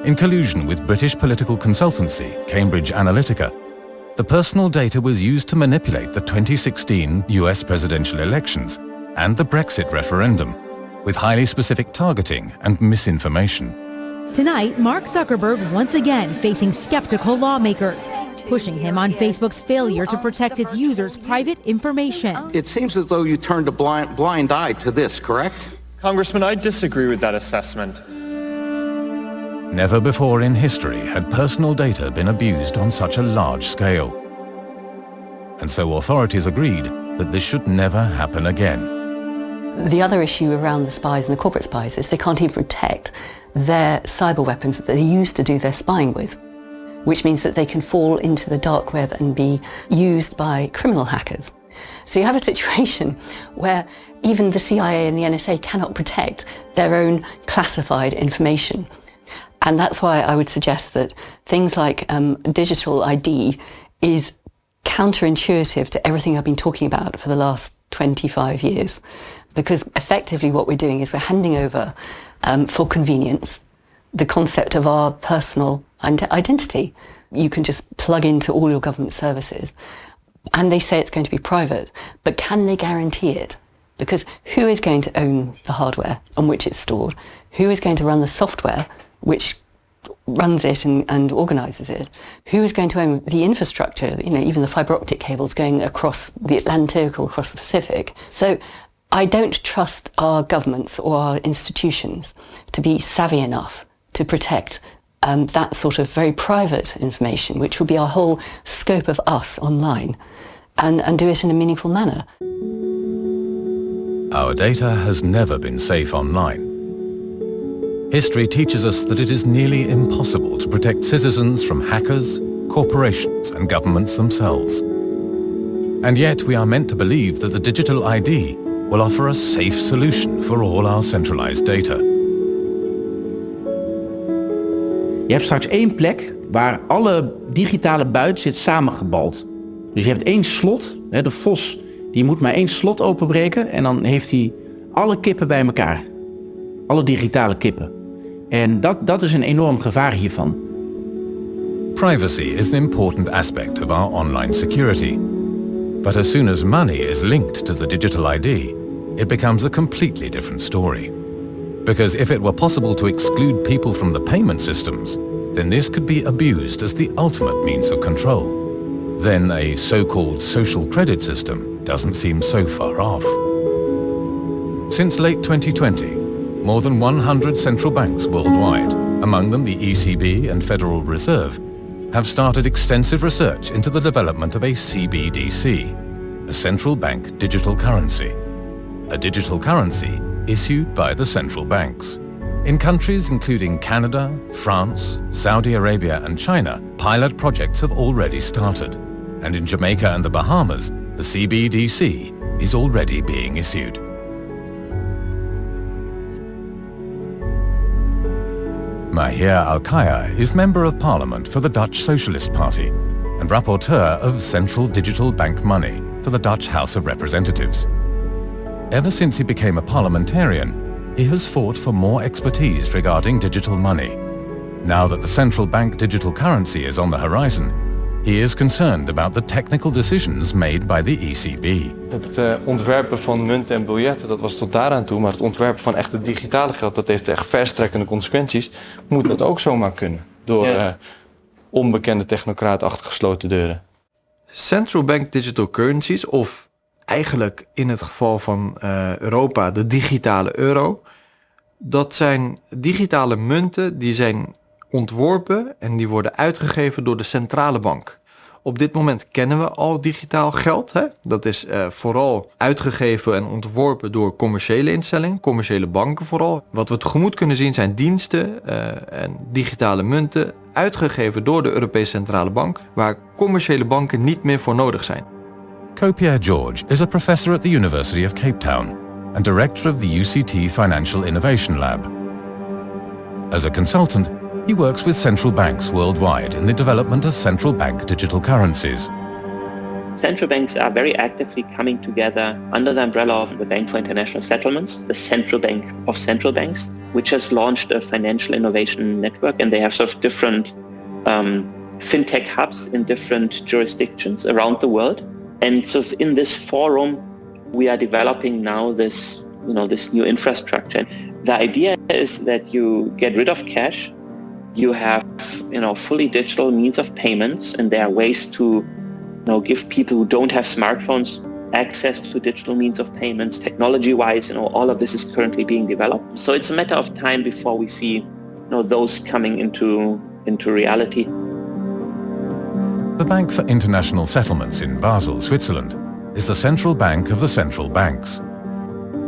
B: In collusion with British political consultancy Cambridge Analytica, the personal data was used to manipulate the 2016 US presidential elections and the Brexit referendum, with highly specific targeting and misinformation.
K: Tonight, Mark Zuckerberg once again facing skeptical lawmakers, pushing him on Facebook's failure to protect its users' private information.
L: It seems as though you turned a blind eye to this, correct?
M: Congressman, I disagree with that assessment.
B: Never before in history had personal data been abused on such a large scale. And so authorities agreed that this should never happen again.
A: The other issue around the spies and the corporate spies is they can't even protect their cyber weapons that they used to do their spying with, which means that they can fall into the dark web and be used by criminal hackers. So you have a situation where even the CIA and the NSA cannot protect their own classified information. And that's why I would suggest that things like digital ID is counterintuitive to everything I've been talking about for the last 25 years. Because effectively what we're doing is we're handing over, for convenience, the concept of our personal identity. You can just plug into all your government services and they say it's going to be private, but can they guarantee it? Because who is going to own the hardware on which it's stored? Who is going to run the software which runs it and organises it? Who is going to own the infrastructure, even the fibre optic cables going across the Atlantic or across the Pacific? So I don't trust our governments or our institutions to be savvy enough to protect that sort of very private information, which will be our whole scope of us online, and do it in a meaningful manner.
B: Our data has never been safe online. History teaches us that it is nearly impossible to protect citizens from hackers, corporations, and governments themselves. And yet we are meant to believe that the digital ID will offer a safe solution for all our centralized data.
U: Je hebt straks één plek waar alle digitale buit zit samengebald. Dus je hebt één slot, de vos die moet maar één slot openbreken en dan heeft hij alle kippen bij elkaar. Alle digitale kippen. En dat is een enorm gevaar hiervan.
B: Privacy is an important aspect of our online security. But as soon as money is linked to the digital ID, it becomes a completely different story. Because if it were possible to exclude people from the payment systems, then this could be abused as the ultimate means of control. Then a so-called social credit system doesn't seem so far off. Since late 2020, more than 100 central banks worldwide, among them the ECB and Federal Reserve, have started extensive research into the development of a CBDC, a central bank digital currency. A digital currency issued by the central banks. In countries including Canada, France, Saudi Arabia and China, pilot projects have already started. And in Jamaica and the Bahamas, the CBDC is already being issued. Mahir Al-Kaya is Member of Parliament for the Dutch Socialist Party and Rapporteur of Central Digital Bank Money for the Dutch House of Representatives. Ever since he became a parliamentarian, he has fought for more expertise regarding digital money. Now that the central bank digital currency is on the horizon, he is concerned about the technical decisions made by the ECB.
X: Het ontwerpen van munten en biljetten, dat was tot daaraan toe, maar het ontwerpen van echt het digitale geld, dat heeft echt verstrekkende consequenties. Moet dat ook zomaar kunnen, door onbekende technocraten achter gesloten deuren. Central bank digital currencies, of eigenlijk in het geval van Europa de digitale euro, dat zijn digitale munten die zijn ontworpen en die worden uitgegeven door de centrale bank. Op dit moment kennen we al digitaal geld. Hè? Dat is vooral uitgegeven en ontworpen door commerciële instellingen, commerciële banken vooral. Wat we tegemoet kunnen zien zijn diensten en digitale munten uitgegeven door de Europese Centrale Bank, waar commerciële banken niet meer voor nodig zijn.
B: Kopia George is a professor at the University of Cape Town and director of the UCT Financial Innovation Lab. As a consultant, he works with central banks worldwide in the development of central bank digital currencies.
Y: Central banks are very actively coming together under the umbrella of the Bank for International Settlements, the central bank of central banks, which has launched a financial innovation network, and they have sort of different fintech hubs in different jurisdictions around the world. And so in this forum, we are developing now this new infrastructure. The idea is that you get rid of cash You have, fully digital means of payments, and there are ways to, give people who don't have smartphones access to digital means of payments. Technology-wise, all of this is currently being developed. So it's a matter of time before we see, those coming into reality.
B: The Bank for International Settlements in Basel, Switzerland, is the central bank of the central banks.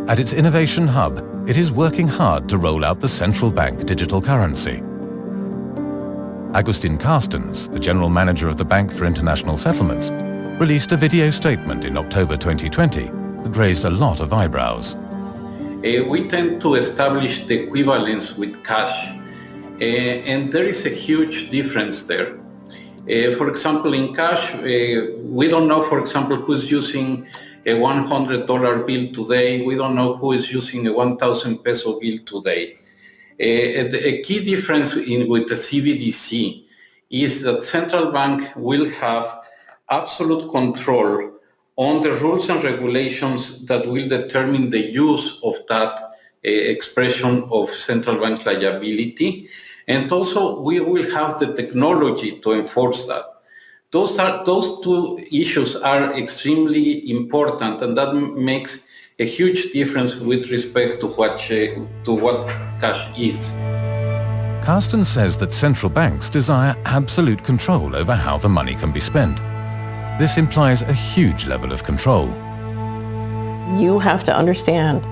B: At its innovation hub, it is working hard to roll out the central bank digital currency. Agustin Carstens, the general manager of the Bank for International Settlements, released a video statement in October 2020 that raised a lot of eyebrows.
P: We tend to establish the equivalence with cash, and there is a huge difference there. For example, in cash, we don't know, for example, who's using a $100 bill today. We don't know who is using a 1,000 peso bill today. A key difference with the CBDC is that central bank will have absolute control on the rules and regulations that will determine the use of that expression of central bank liability. And also we will have the technology to enforce that. Those two issues are extremely important, and that makes a huge difference with respect to what cash is.
B: Carsten says that central banks desire absolute control over how the money can be spent. This implies a huge level of control.
Q: You have to understand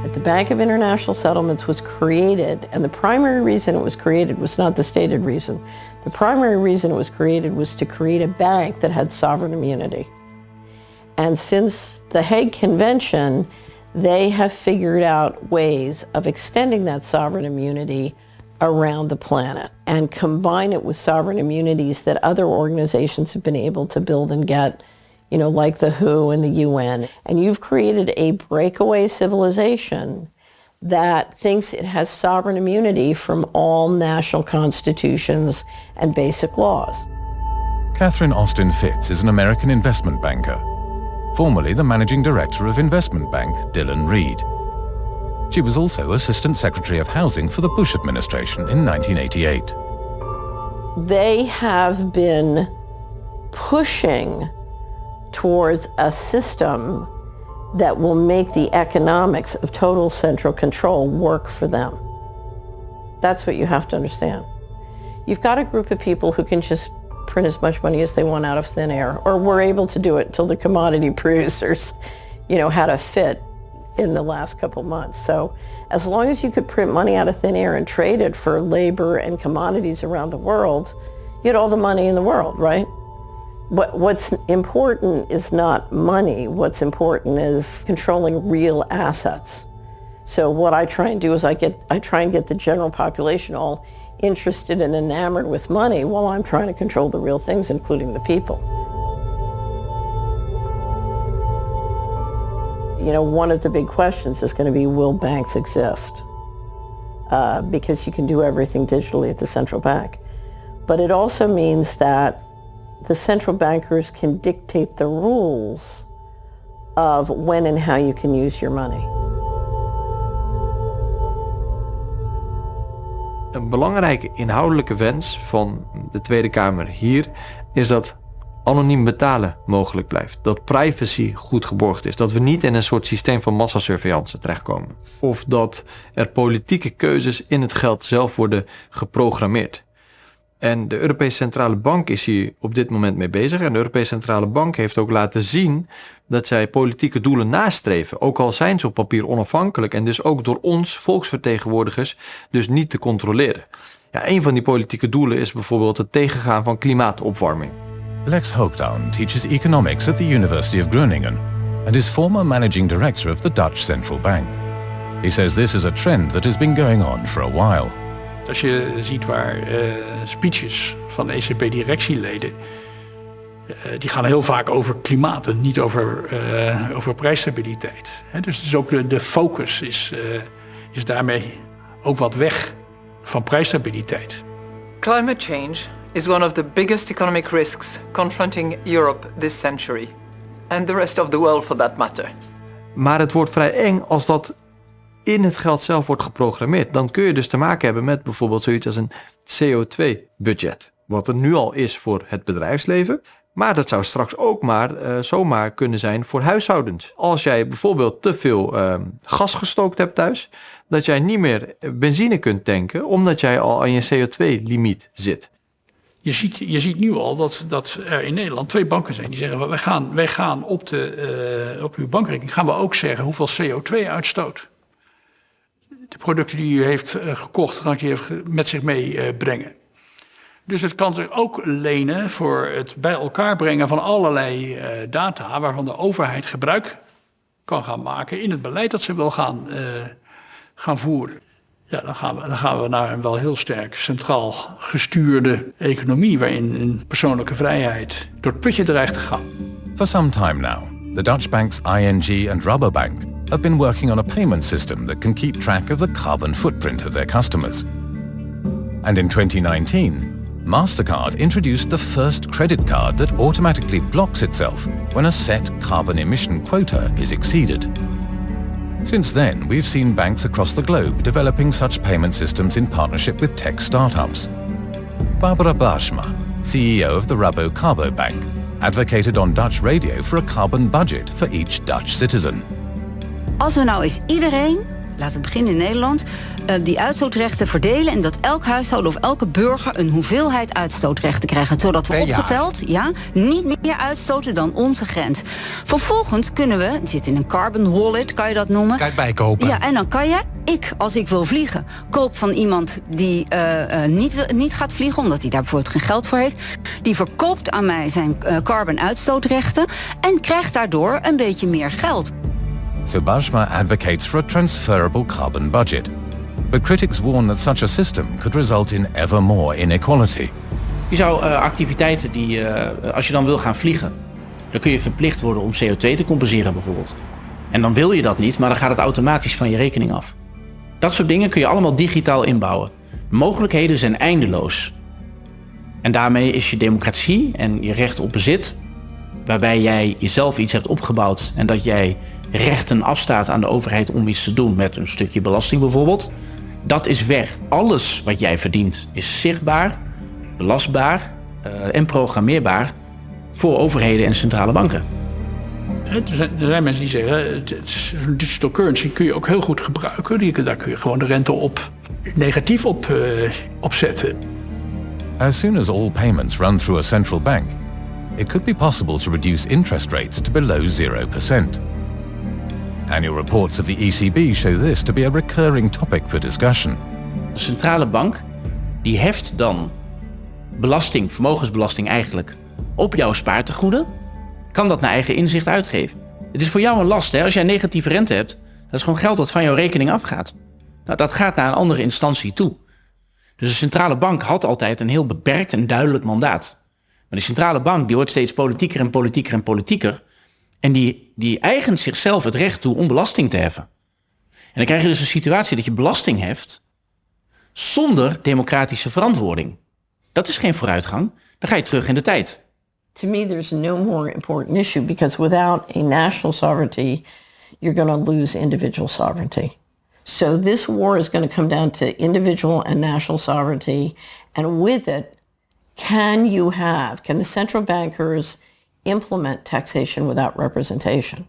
Q: that the Bank of International Settlements was created, and the primary reason it was created was not the stated reason. The primary reason it was created was to create a bank that had sovereign immunity. And since the Hague Convention, they have figured out ways of extending that sovereign immunity around the planet and combine it with sovereign immunities that other organizations have been able to build and get, like the WHO and the UN. And you've created a breakaway civilization that thinks it has sovereign immunity from all national constitutions and basic laws.
B: Catherine Austin Fitz is an American investment banker, formerly the managing director of investment bank Dillon Read. She was also Assistant Secretary of Housing for the Bush administration in 1988.
Q: They have been pushing towards a system that will make the economics of total central control work for them. That's what you have to understand. You've got a group of people who can just print as much money as they want out of thin air, or were able to do it till the commodity producers, had a fit in the last couple months. So as long as you could print money out of thin air and trade it for labor and commodities around the world, you had all the money in the world, right? What's important is not money. What's important is controlling real assets. So what I try and do is I try and get the general population all interested and enamored with money while I'm trying to control the real things, including the people. One of the big questions is going to be, will banks exist? Because you can do everything digitally at the central bank. But it also means that the central bankers can dictate the rules of when and how you can use your money.
R: Een belangrijke inhoudelijke wens van de Tweede Kamer hier is dat anoniem betalen mogelijk blijft. Dat privacy goed geborgd is. Dat we niet in een soort systeem van massasurveillance terechtkomen. Of dat er politieke keuzes in het geld zelf worden geprogrammeerd. En de Europese Centrale Bank is hier op dit moment mee bezig. En de Europese Centrale Bank heeft ook laten zien dat zij politieke doelen nastreven. Ook al zijn ze op papier onafhankelijk en dus ook door ons, volksvertegenwoordigers, dus niet te controleren. Ja, een van die politieke doelen is bijvoorbeeld het tegengaan van klimaatopwarming.
B: Lex Hoogdown teaches economics at the University of Groningen and is former managing director of the Dutch Central Bank. He says this is a trend that has been going on for a while.
S: Als je ziet waar speeches van ECB-directieleden, die gaan heel vaak over klimaat en niet over prijsstabiliteit. Dus ook de focus is daarmee ook wat weg van prijsstabiliteit.
T: Climate change is one of the biggest economic risks confronting Europe this century. And the rest of the world for that matter.
R: Maar het wordt vrij eng als dat in het geld zelf wordt geprogrammeerd. Dan kun je dus te maken hebben met bijvoorbeeld zoiets als een CO2-budget. Wat er nu al is voor het bedrijfsleven. Maar dat zou straks ook maar zomaar kunnen zijn voor huishoudens. Als jij bijvoorbeeld te veel gas gestookt hebt thuis, dat jij niet meer benzine kunt tanken, omdat jij al aan je CO2-limiet zit.
S: Je ziet nu al dat er in Nederland 2 banken zijn die zeggen, wij gaan op uw bankrekening gaan we ook zeggen hoeveel CO2 uitstoot. De producten die u heeft gekocht, gaat u met zich meebrengen. Dus het kan zich ook lenen voor het bij elkaar brengen van allerlei data waarvan de overheid gebruik kan gaan maken in het beleid dat ze wil gaan voeren. Ja, dan gaan we naar een wel heel sterk centraal gestuurde economie waarin een persoonlijke vrijheid door het putje dreigt te gaan.
B: For some time now, the Dutch banks ING and Rabobank have been working on a payment system that can keep track of the carbon footprint of their customers. And in 2019, MasterCard introduced the first credit card that automatically blocks itself when a set carbon emission quota is exceeded. Since then, we've seen banks across the globe developing such payment systems in partnership with tech startups. Barbara Baarsma, CEO of the Rabo Carbo Bank, advocated on Dutch radio for a carbon budget for each Dutch citizen.
C: Als we nou eens iedereen, laten we beginnen in Nederland, die uitstootrechten verdelen en dat elk huishouden of elke burger een hoeveelheid uitstootrechten krijgt, zodat we opgeteld niet meer uitstoten dan onze grens. Vervolgens kunnen we, het zit in een carbon wallet, kan je dat noemen.
D: Kan je bijkopen.
C: Ja, en dan kan je, als ik wil vliegen, koop van iemand die niet gaat vliegen, omdat hij daar bijvoorbeeld geen geld voor heeft. Die verkoopt aan mij zijn carbon uitstootrechten en krijgt daardoor een beetje meer geld.
B: So Baarsma advocates for a transferable carbon budget. But critics warn that such a system could result in ever more inequality.
U: Je zou activiteiten die, als je dan wil gaan vliegen, dan kun je verplicht worden om CO2 te compenseren bijvoorbeeld. En dan wil je dat niet, maar dan gaat het automatisch van je rekening af. Dat soort dingen kun je allemaal digitaal inbouwen. De mogelijkheden zijn eindeloos. En daarmee is je democratie en je recht op bezit, waarbij jij jezelf iets hebt opgebouwd en dat jij rechten afstaat aan de overheid om iets te doen met een stukje belasting bijvoorbeeld, dat is weg. Alles wat jij verdient is zichtbaar, belastbaar en programmeerbaar voor overheden en centrale banken.
S: Er zijn mensen die zeggen, zo'n digital currency kun je ook heel goed gebruiken. Daar kun je gewoon de rente op negatief op zetten.
B: As soon as all payments run through a central bank, it could be possible to reduce interest rates to below 0%. Annual reports of the ECB show this to be a recurring topic for discussion.
U: De centrale bank die heft dan belasting, vermogensbelasting eigenlijk, op jouw spaartegoeden, kan dat naar eigen inzicht uitgeven. Het is voor jou een last, hè? Als jij negatieve rente hebt, dat is gewoon geld dat van jouw rekening afgaat. Nou, dat gaat naar een andere instantie toe. Dus de centrale bank had altijd een heel beperkt en duidelijk mandaat. Maar de centrale bank die wordt steeds politieker en politieker en politieker. En die eigent zichzelf het recht toe om belasting te heffen. En dan krijg je dus een situatie dat je belasting heft zonder democratische verantwoording. Dat is geen vooruitgang. Dan ga je terug in de tijd.
Q: To me, there's no more important issue because without a national sovereignty, you're going to lose individual sovereignty. So this war is going to come down to individual and national sovereignty. And with it, can the central bankers implement taxation without representation?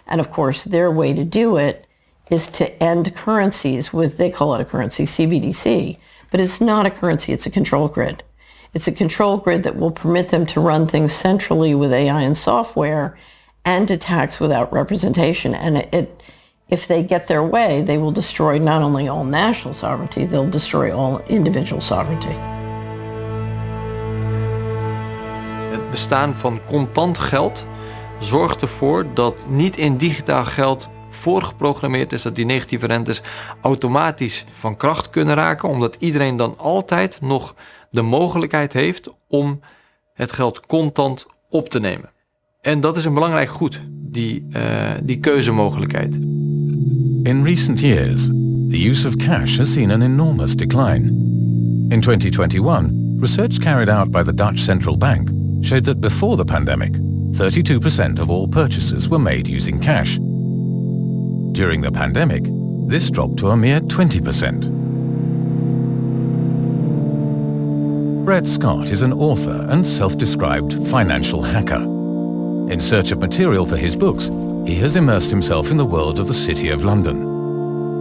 Q: And of course, their way to do it is to end currencies with, they call it a currency, CBDC, but it's not a currency, it's a control grid. It's a control grid that will permit them to run things centrally with AI and software and to tax without representation. And if they get their way, they will destroy not only all national sovereignty, they'll destroy all individual sovereignty.
R: Het bestaan van contant geld zorgt ervoor dat niet in digitaal geld voorgeprogrammeerd is dat die negatieve rentes automatisch van kracht kunnen raken, omdat iedereen dan altijd nog de mogelijkheid heeft om het geld contant op te nemen. En dat is een belangrijk goed, die keuzemogelijkheid.
B: In recent years, the use of cash has seen an enormous decline. In 2021, research carried out by the Dutch Central Bank showed that before the pandemic, 32% of all purchases were made using cash. During the pandemic, this dropped to a mere 20%. Brett Scott is an author and self-described financial hacker. In search of material for his books, he has immersed himself in the world of the City of London.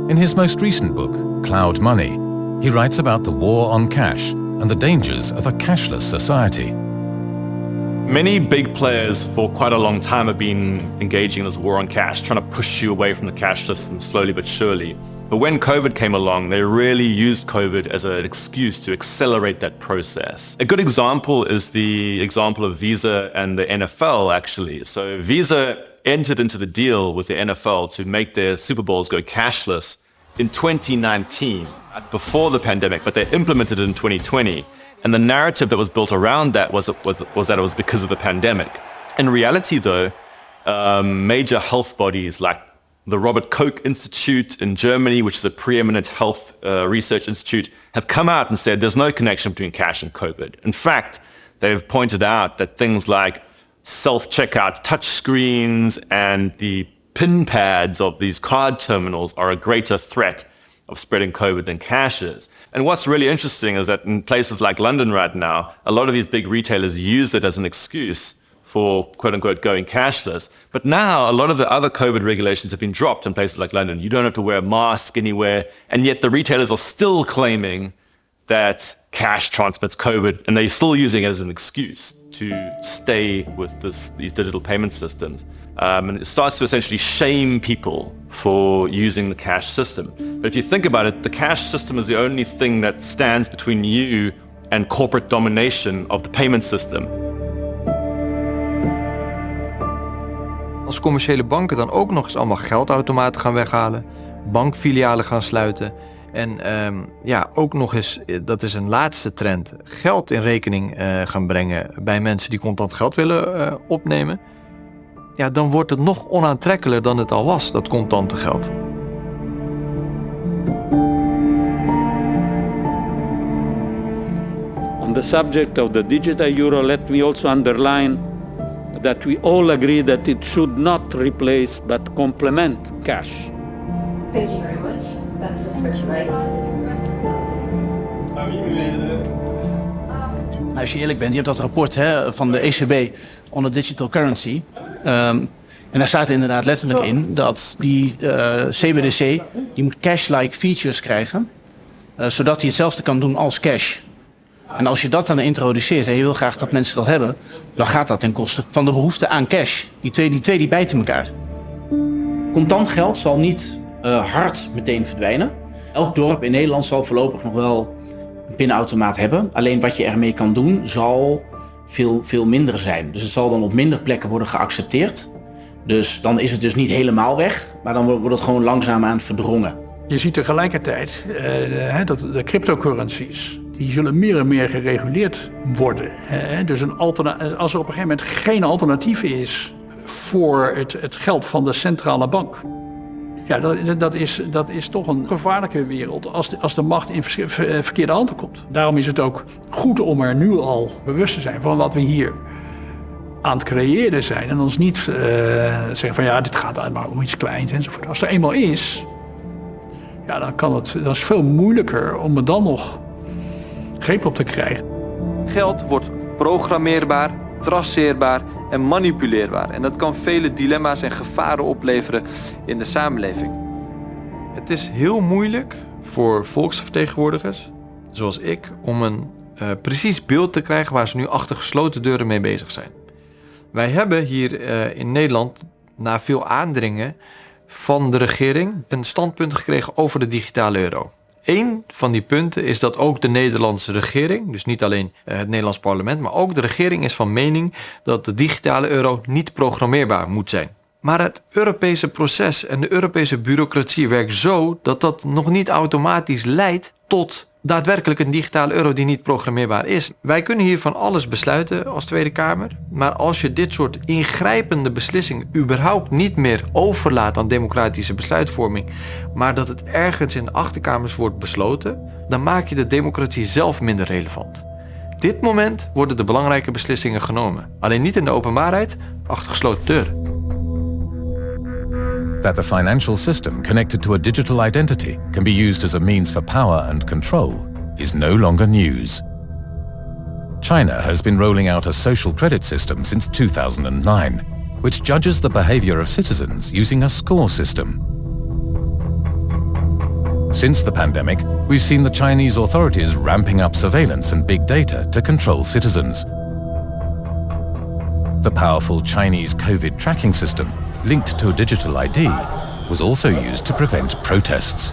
B: In his most recent book, Cloud Money, he writes about the war on cash and the dangers of a cashless society.
M: Many big players for quite a long time have been engaging in this war on cash, trying to push you away from the cash system slowly but surely. But when COVID came along, they really used COVID as an excuse to accelerate that process. A good example is the example of Visa and the NFL, actually. So Visa entered into the deal with the NFL to make their Super Bowls go cashless in 2019, before the pandemic, but they implemented it in 2020. And the narrative that was built around that was that it was because of the pandemic. In reality, though, major health bodies like the Robert Koch Institute in Germany, which is a preeminent health research institute, have come out and said there's no connection between cash and COVID. In fact, they've pointed out that things like self-checkout touchscreens and the PIN pads of these card terminals are a greater threat of spreading COVID than cash is. And what's really interesting is that in places like London right now, a lot of these big retailers use it as an excuse for quote-unquote going cashless. But now a lot of the other COVID regulations have been dropped in places like London. You don't have to wear a mask anywhere, and yet the retailers are still claiming that cash transmits COVID, and they're still using it as an excuse to stay with these digital payment systems. And it starts to essentially shame people for using the cash system. But if you think about it, the cash system is the only thing that stands between you and corporate domination of the payment system.
R: Als commerciële banken dan ook nog eens allemaal geldautomaten gaan weghalen, bankfilialen gaan sluiten en ook nog eens, dat is een laatste trend, geld in rekening gaan brengen bij mensen die contant geld willen opnemen, ja, dan wordt het nog onaantrekkelijker dan het al was, dat contante geld.
D: On the subject of the digital euro, let me also underline that we all agree that it should not replace but complement cash.
H: Thank you very much. That's it for tonight.
U: Als je eerlijk bent, je hebt dat rapport van de ECB on the digital currency. En daar staat inderdaad letterlijk in dat die CBDC, die moet cash-like features krijgen, zodat hij hetzelfde kan doen als cash. En als je dat dan introduceert en je wil graag dat mensen dat hebben, dan gaat dat ten koste van de behoefte aan cash. Die twee bijten elkaar. Contant geld zal niet hard meteen verdwijnen. Elk dorp in Nederland zal voorlopig nog wel een pinautomaat hebben. Alleen wat je ermee kan doen zal veel minder zijn. Dus het zal dan op minder plekken worden geaccepteerd. Dus dan is het dus niet helemaal weg, maar dan wordt het gewoon langzaamaan verdrongen.
S: Je ziet tegelijkertijd dat de cryptocurrencies, die zullen meer en meer gereguleerd worden. Dus als er op een gegeven moment geen alternatief is voor het geld van de centrale bank, ja, dat is toch een gevaarlijke wereld als de macht in verkeerde handen komt. Daarom is het ook goed om er nu al bewust te zijn van wat we hier aan het creëren zijn. En ons niet zeggen van ja, dit gaat maar om iets kleins enzovoort. Als er eenmaal is, ja, dan is veel moeilijker om er dan nog greep op te krijgen.
R: Geld wordt programmeerbaar, traceerbaar en manipuleerbaar. En dat kan vele dilemma's en gevaren opleveren in de samenleving. Het is heel moeilijk voor volksvertegenwoordigers, zoals ik, om een precies beeld te krijgen waar ze nu achter gesloten deuren mee bezig zijn. Wij hebben hier in Nederland, na veel aandringen van de regering, een standpunt gekregen over de digitale euro. Eén van die punten is dat ook de Nederlandse regering, dus niet alleen het Nederlands parlement, maar ook de regering is van mening dat de digitale euro niet programmeerbaar moet zijn. Maar het Europese proces en de Europese bureaucratie werkt zo dat dat nog niet automatisch leidt tot daadwerkelijk een digitale euro die niet programmeerbaar is. Wij kunnen hier van alles besluiten als Tweede Kamer, maar als je dit soort ingrijpende beslissingen überhaupt niet meer overlaat aan democratische besluitvorming, maar dat het ergens in de achterkamers wordt besloten, dan maak je de democratie zelf minder relevant. Dit moment worden de belangrijke beslissingen genomen, alleen niet in de openbaarheid, achter gesloten deuren.
B: That the financial system connected to a digital identity can be used as a means for power and control is no longer news. China has been rolling out a social credit system since 2009, which judges the behavior of citizens using a score system. Since the pandemic, we've seen the Chinese authorities ramping up surveillance and big data to control citizens. The powerful Chinese COVID tracking system, linked to a digital ID, was also used to prevent protests.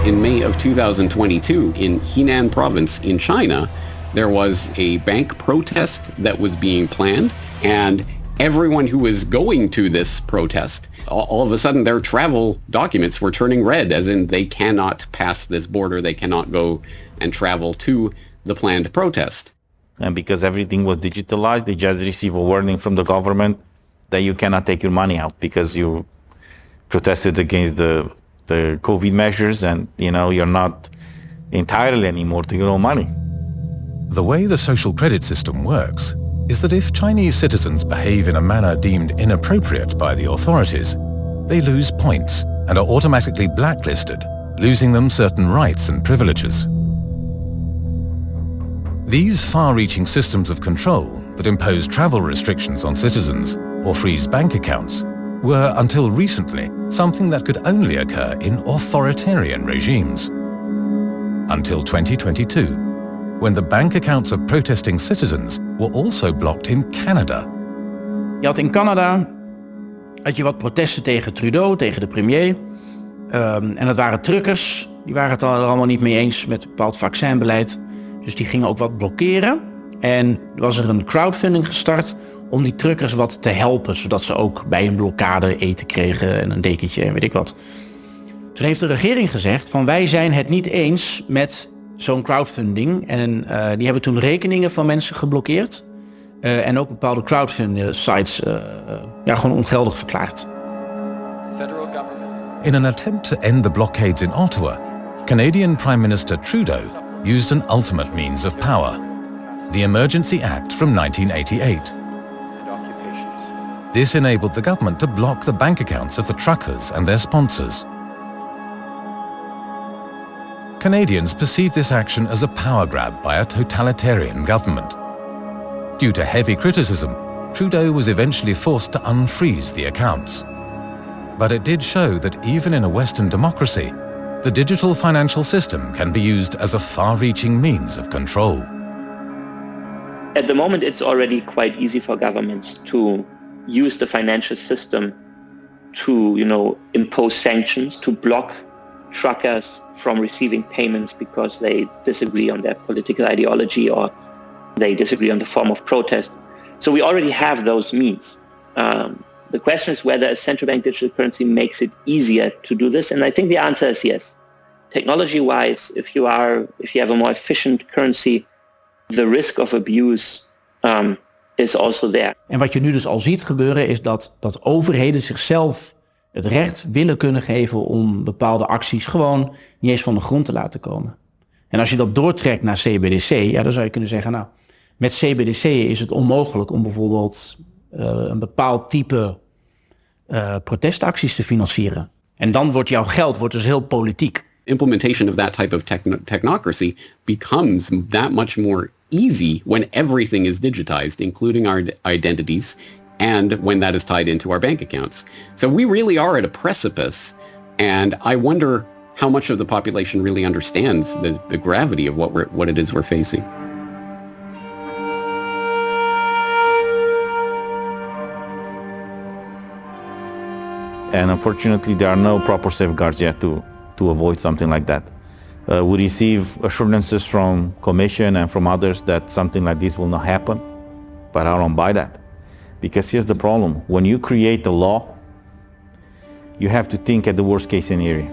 F: In May of 2022, in Henan province in China, there was a bank protest that was being planned, and everyone who was going to this protest, all of a sudden their travel documents were turning red, as in they cannot pass this border, they cannot go and travel to the planned protest.
W: And because everything was digitalized, they just received a warning from the government that you cannot take your money out because you protested against the COVID measures, and you're not entitled anymore to your own money.
B: The way the social credit system works is that if Chinese citizens behave in a manner deemed inappropriate by the authorities, they lose points and are automatically blacklisted, losing them certain rights and privileges. These far-reaching systems of control that impose travel restrictions on citizens or freeze bank accounts were, until recently, something that could only occur in authoritarian regimes. Until 2022, when the bank accounts of protesting citizens were also blocked in Canada.
U: Je had in Canada wat protesten tegen Trudeau, tegen de premier. En dat waren truckers. Die waren het er allemaal niet mee eens met een bepaald vaccinbeleid. Dus die gingen ook wat blokkeren. En was er een crowdfunding gestart om die truckers wat te helpen, zodat ze ook bij een blokkade eten kregen en een dekentje en weet ik wat. Toen heeft de regering gezegd van wij zijn het niet eens met zo'n crowdfunding. En die hebben toen rekeningen van mensen geblokkeerd. En ook bepaalde crowdfunding sites gewoon ongeldig verklaard.
B: In an attempt to end the blockades in Ottawa, Canadian Prime Minister Trudeau used an ultimate means of power, the Emergency Act from 1988. This enabled the government to block the bank accounts of the truckers and their sponsors. Canadians perceived this action as a power grab by a totalitarian government. Due to heavy criticism, Trudeau was eventually forced to unfreeze the accounts. But it did show that even in a Western democracy, the digital financial system can be used as a far-reaching means of control.
Y: At the moment, it's already quite easy for governments to use the financial system to, impose sanctions, to block truckers from receiving payments because they disagree on their political ideology or they disagree on the form of protest. So we already have those means. The question is whether a central bank digital currency makes it easier to do this, and I think the answer is yes. Technology-wise, if you have a more efficient currency, the risk of abuse is also there.
U: En wat je nu dus al ziet gebeuren is dat overheden zichzelf het recht willen kunnen geven om bepaalde acties gewoon niet eens van de grond te laten komen. En als je dat doortrekt naar CBDC, dan zou je kunnen zeggen, met CBDC is het onmogelijk om bijvoorbeeld een bepaald type protestacties te financieren. En dan wordt jouw geld dus heel politiek.
F: Implementation of that type of technocracy becomes that much more easy when everything is digitized, including our identities, and when that is tied into our bank accounts. So we really are at a precipice, and I wonder how much of the population really understands the gravity of what it is we're facing.
W: And unfortunately, there are no proper safeguards yet to avoid something like that. We receive assurances from Commission and from others that something like this will not happen, but I don't buy that. Because here's the problem. When you create a law, you have to think at the worst case scenario.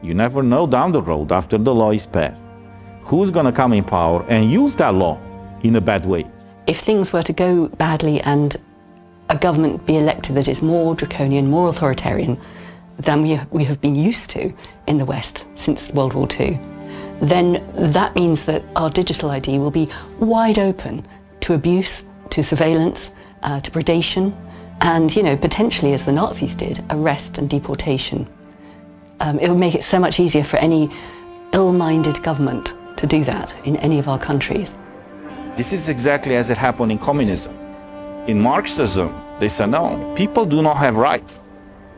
W: You never know down the road, after the law is passed, who's going to come in power and use that law in a bad way.
A: If things were to go badly and a government be elected that is more draconian, more authoritarian than we have been used to in the West since World War II, then that means that our digital ID will be wide open to abuse, to surveillance, to predation, and, potentially, as the Nazis did, arrest and deportation. It would make it so much easier for any ill-minded government to do that in any of our countries.
W: This is exactly as it happened in communism. In Marxism, they said, no, people do not have rights.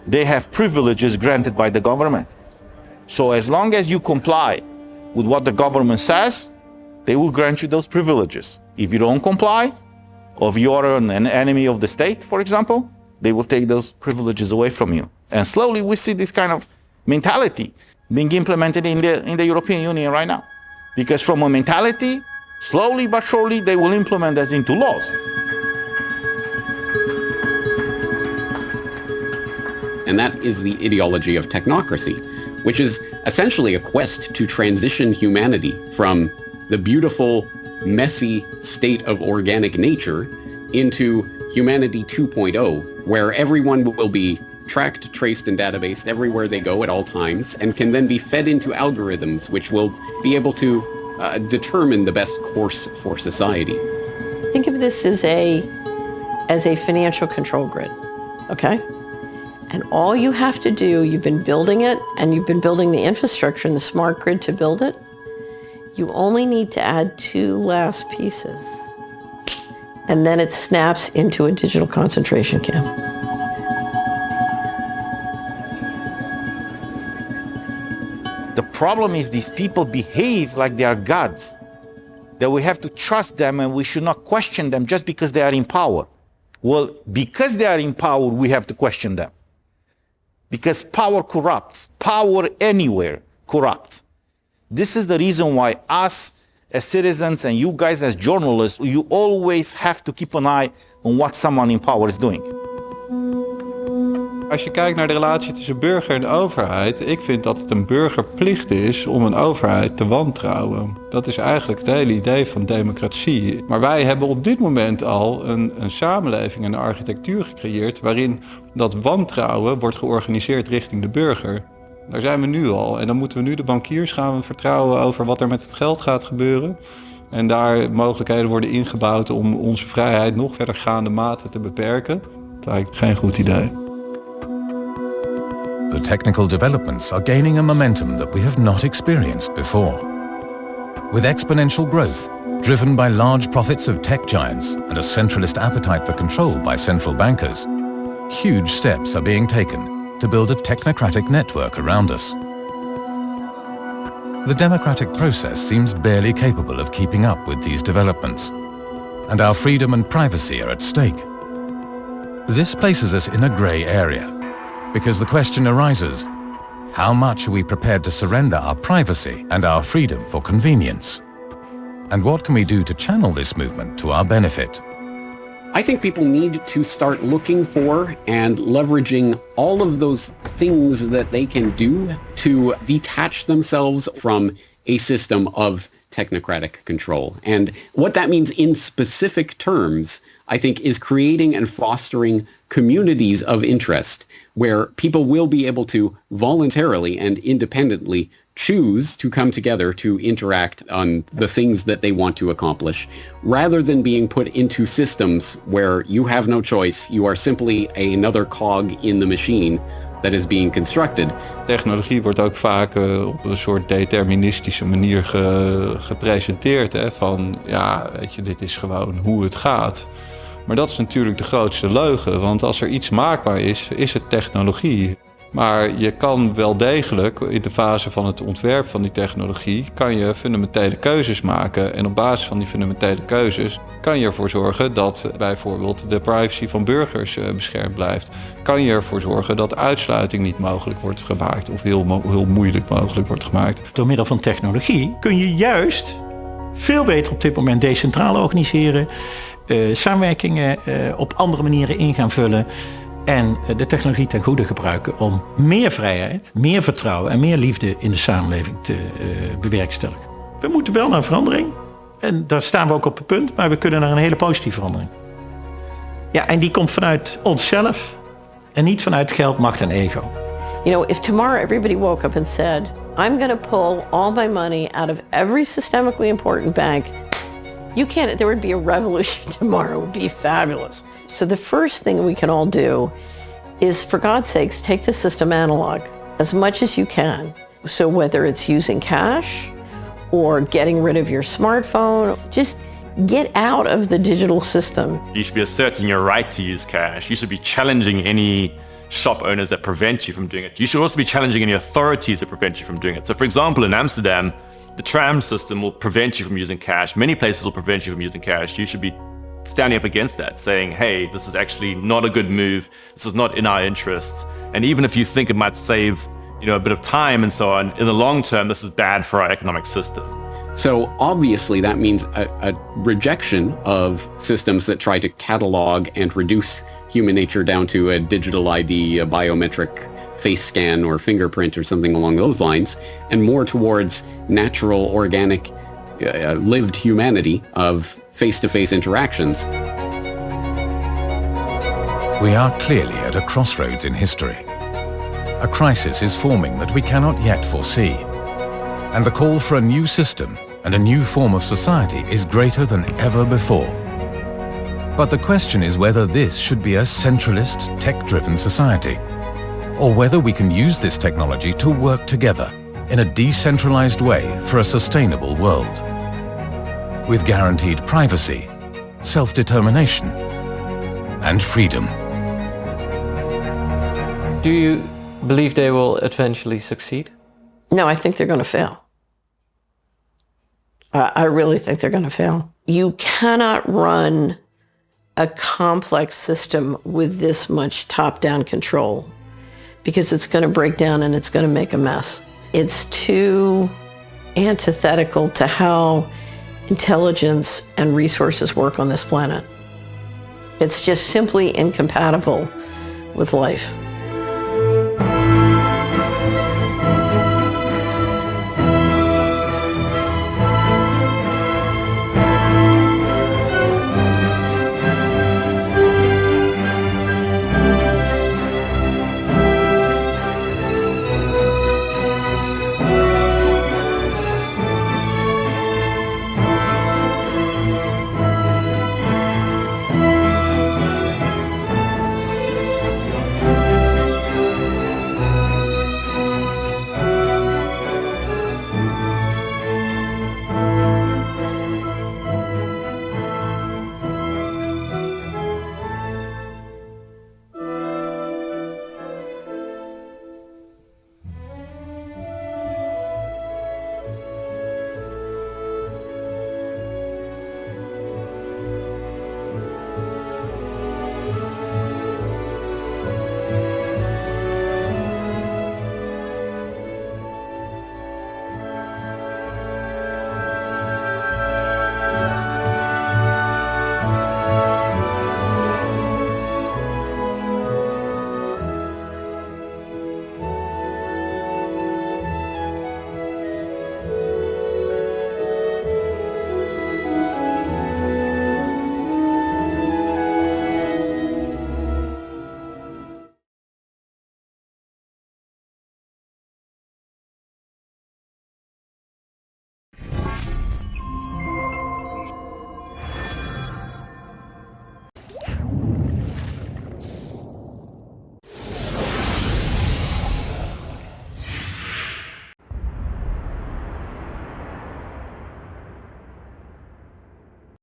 W: They have privileges granted by the government. So as long as you comply with what the government says, they will grant you those privileges. If you don't comply, or if you are an enemy of the state, for example, they will take those privileges away from you. And slowly we see this kind of mentality being implemented in the European Union right now. Because from a mentality, slowly but surely, they will implement this into laws.
F: And that is the ideology of technocracy, which is essentially a quest to transition humanity from the beautiful, messy state of organic nature into humanity 2.0, where everyone will be tracked, traced, and databased everywhere they go at all times, and can then be fed into algorithms which will be able to determine the best course for society.
Q: Think of this as a financial control grid, okay? And all you have to do, you've been building it, and you've been building the infrastructure and the smart grid to build it. You only need to add 2 last pieces. And then it snaps into a digital concentration camp.
W: The problem is these people behave like they are gods, that we have to trust them and we should not question them just because they are in power. Well, because they are in power, we have to question them. Because power corrupts. Power anywhere corrupts. This is the reason why us as citizens and you guys as journalists, you always have to keep an eye on what someone in power is doing.
E: Als je kijkt naar de relatie tussen burger en overheid, ik vind dat het een burgerplicht is om een overheid te wantrouwen. Dat is eigenlijk het hele idee van democratie. Maar wij hebben op dit moment al een samenleving en een architectuur gecreëerd waarin dat wantrouwen wordt georganiseerd richting de burger. Daar zijn we nu al. En dan moeten we nu de bankiers gaan vertrouwen over wat er met het geld gaat gebeuren. En daar mogelijkheden worden ingebouwd om onze vrijheid nog verdergaande mate te beperken. Dat lijkt geen goed idee.
B: The technical developments are gaining a momentum that we have not experienced before. With exponential growth, driven by large profits of tech giants and a centralist appetite for control by central bankers, huge steps are being taken to build a technocratic network around us. The democratic process seems barely capable of keeping up with these developments, and our freedom and privacy are at stake. This places us in a grey area, because the question arises, how much are we prepared to surrender our privacy and our freedom for convenience? And what can we do to channel this movement to our benefit?
F: I think people need to start looking for and leveraging all of those things that they can do to detach themselves from a system of technocratic control. And what that means in specific terms, I think, is creating and fostering communities of interest where people will be able to voluntarily and independently choose to come together to interact on the things that they want to accomplish, rather than being put into systems where you have no choice. You are simply another cog in the machine that is being constructed.
E: Technologie wordt ook vaak op een soort deterministische manier gepresenteerd. Hè? Van, ja, weet je, dit is gewoon hoe het gaat. Maar dat is natuurlijk de grootste leugen, want als er iets maakbaar is, is het technologie. Maar je kan wel degelijk in de fase van het ontwerp van die technologie, kan je fundamentele keuzes maken. En op basis van die fundamentele keuzes kan je ervoor zorgen dat bijvoorbeeld de privacy van burgers beschermd blijft. Kan je ervoor zorgen dat uitsluiting niet mogelijk wordt gemaakt of heel moeilijk mogelijk wordt gemaakt.
O: Door middel van technologie kun je juist veel beter op dit moment decentraal organiseren, samenwerkingen op andere manieren in gaan vullen. En de technologie ten goede gebruiken om meer vrijheid, meer vertrouwen en meer liefde in de samenleving te bewerkstelligen. We moeten wel naar verandering. En daar staan we ook op het punt, maar we kunnen naar een hele positieve verandering. Ja, en die komt vanuit onszelf en niet vanuit geld, macht en ego.
Q: You know, if tomorrow everybody woke up and said, I'm going to pull all my money out of every systemically important bank, there would be a revolution tomorrow. It would be fabulous. So the first thing we can all do is, for God's sakes, take the system analog as much as you can. So whether it's using cash or getting rid of your smartphone. Just get out of the digital system.
M: You should be asserting your right to use cash. You should be challenging any shop owners that prevent you from doing it. You should also be challenging any authorities that prevent you from doing it. So for example, in Amsterdam, the tram system will prevent you from using cash. Many places will prevent you from using cash. You should be standing up against that, saying, hey, this is actually not a good move. This is not in our interests. And even if you think it might save, a bit of time and so on, in the long term, this is bad for our economic system.
F: So obviously that means a rejection of systems that try to catalog and reduce human nature down to a digital ID, a biometric face scan or fingerprint or something along those lines, and more towards natural, organic, lived humanity of face-to-face interactions.
B: We are clearly at a crossroads in history. A crisis is forming that we cannot yet foresee, and the call for a new system and a new form of society is greater than ever before. But the question is whether this should be a centralist, tech-driven society, or whether we can use this technology to work together in a decentralized way for a sustainable world, with guaranteed privacy, self-determination, and freedom.
R: Do you believe they will eventually succeed?
Q: No, I think they're going to fail. I really think they're going to fail. You cannot run a complex system with this much top-down control because it's going to break down and it's going to make a mess. It's too antithetical to how intelligence and resources work on this planet. It's just simply incompatible with life.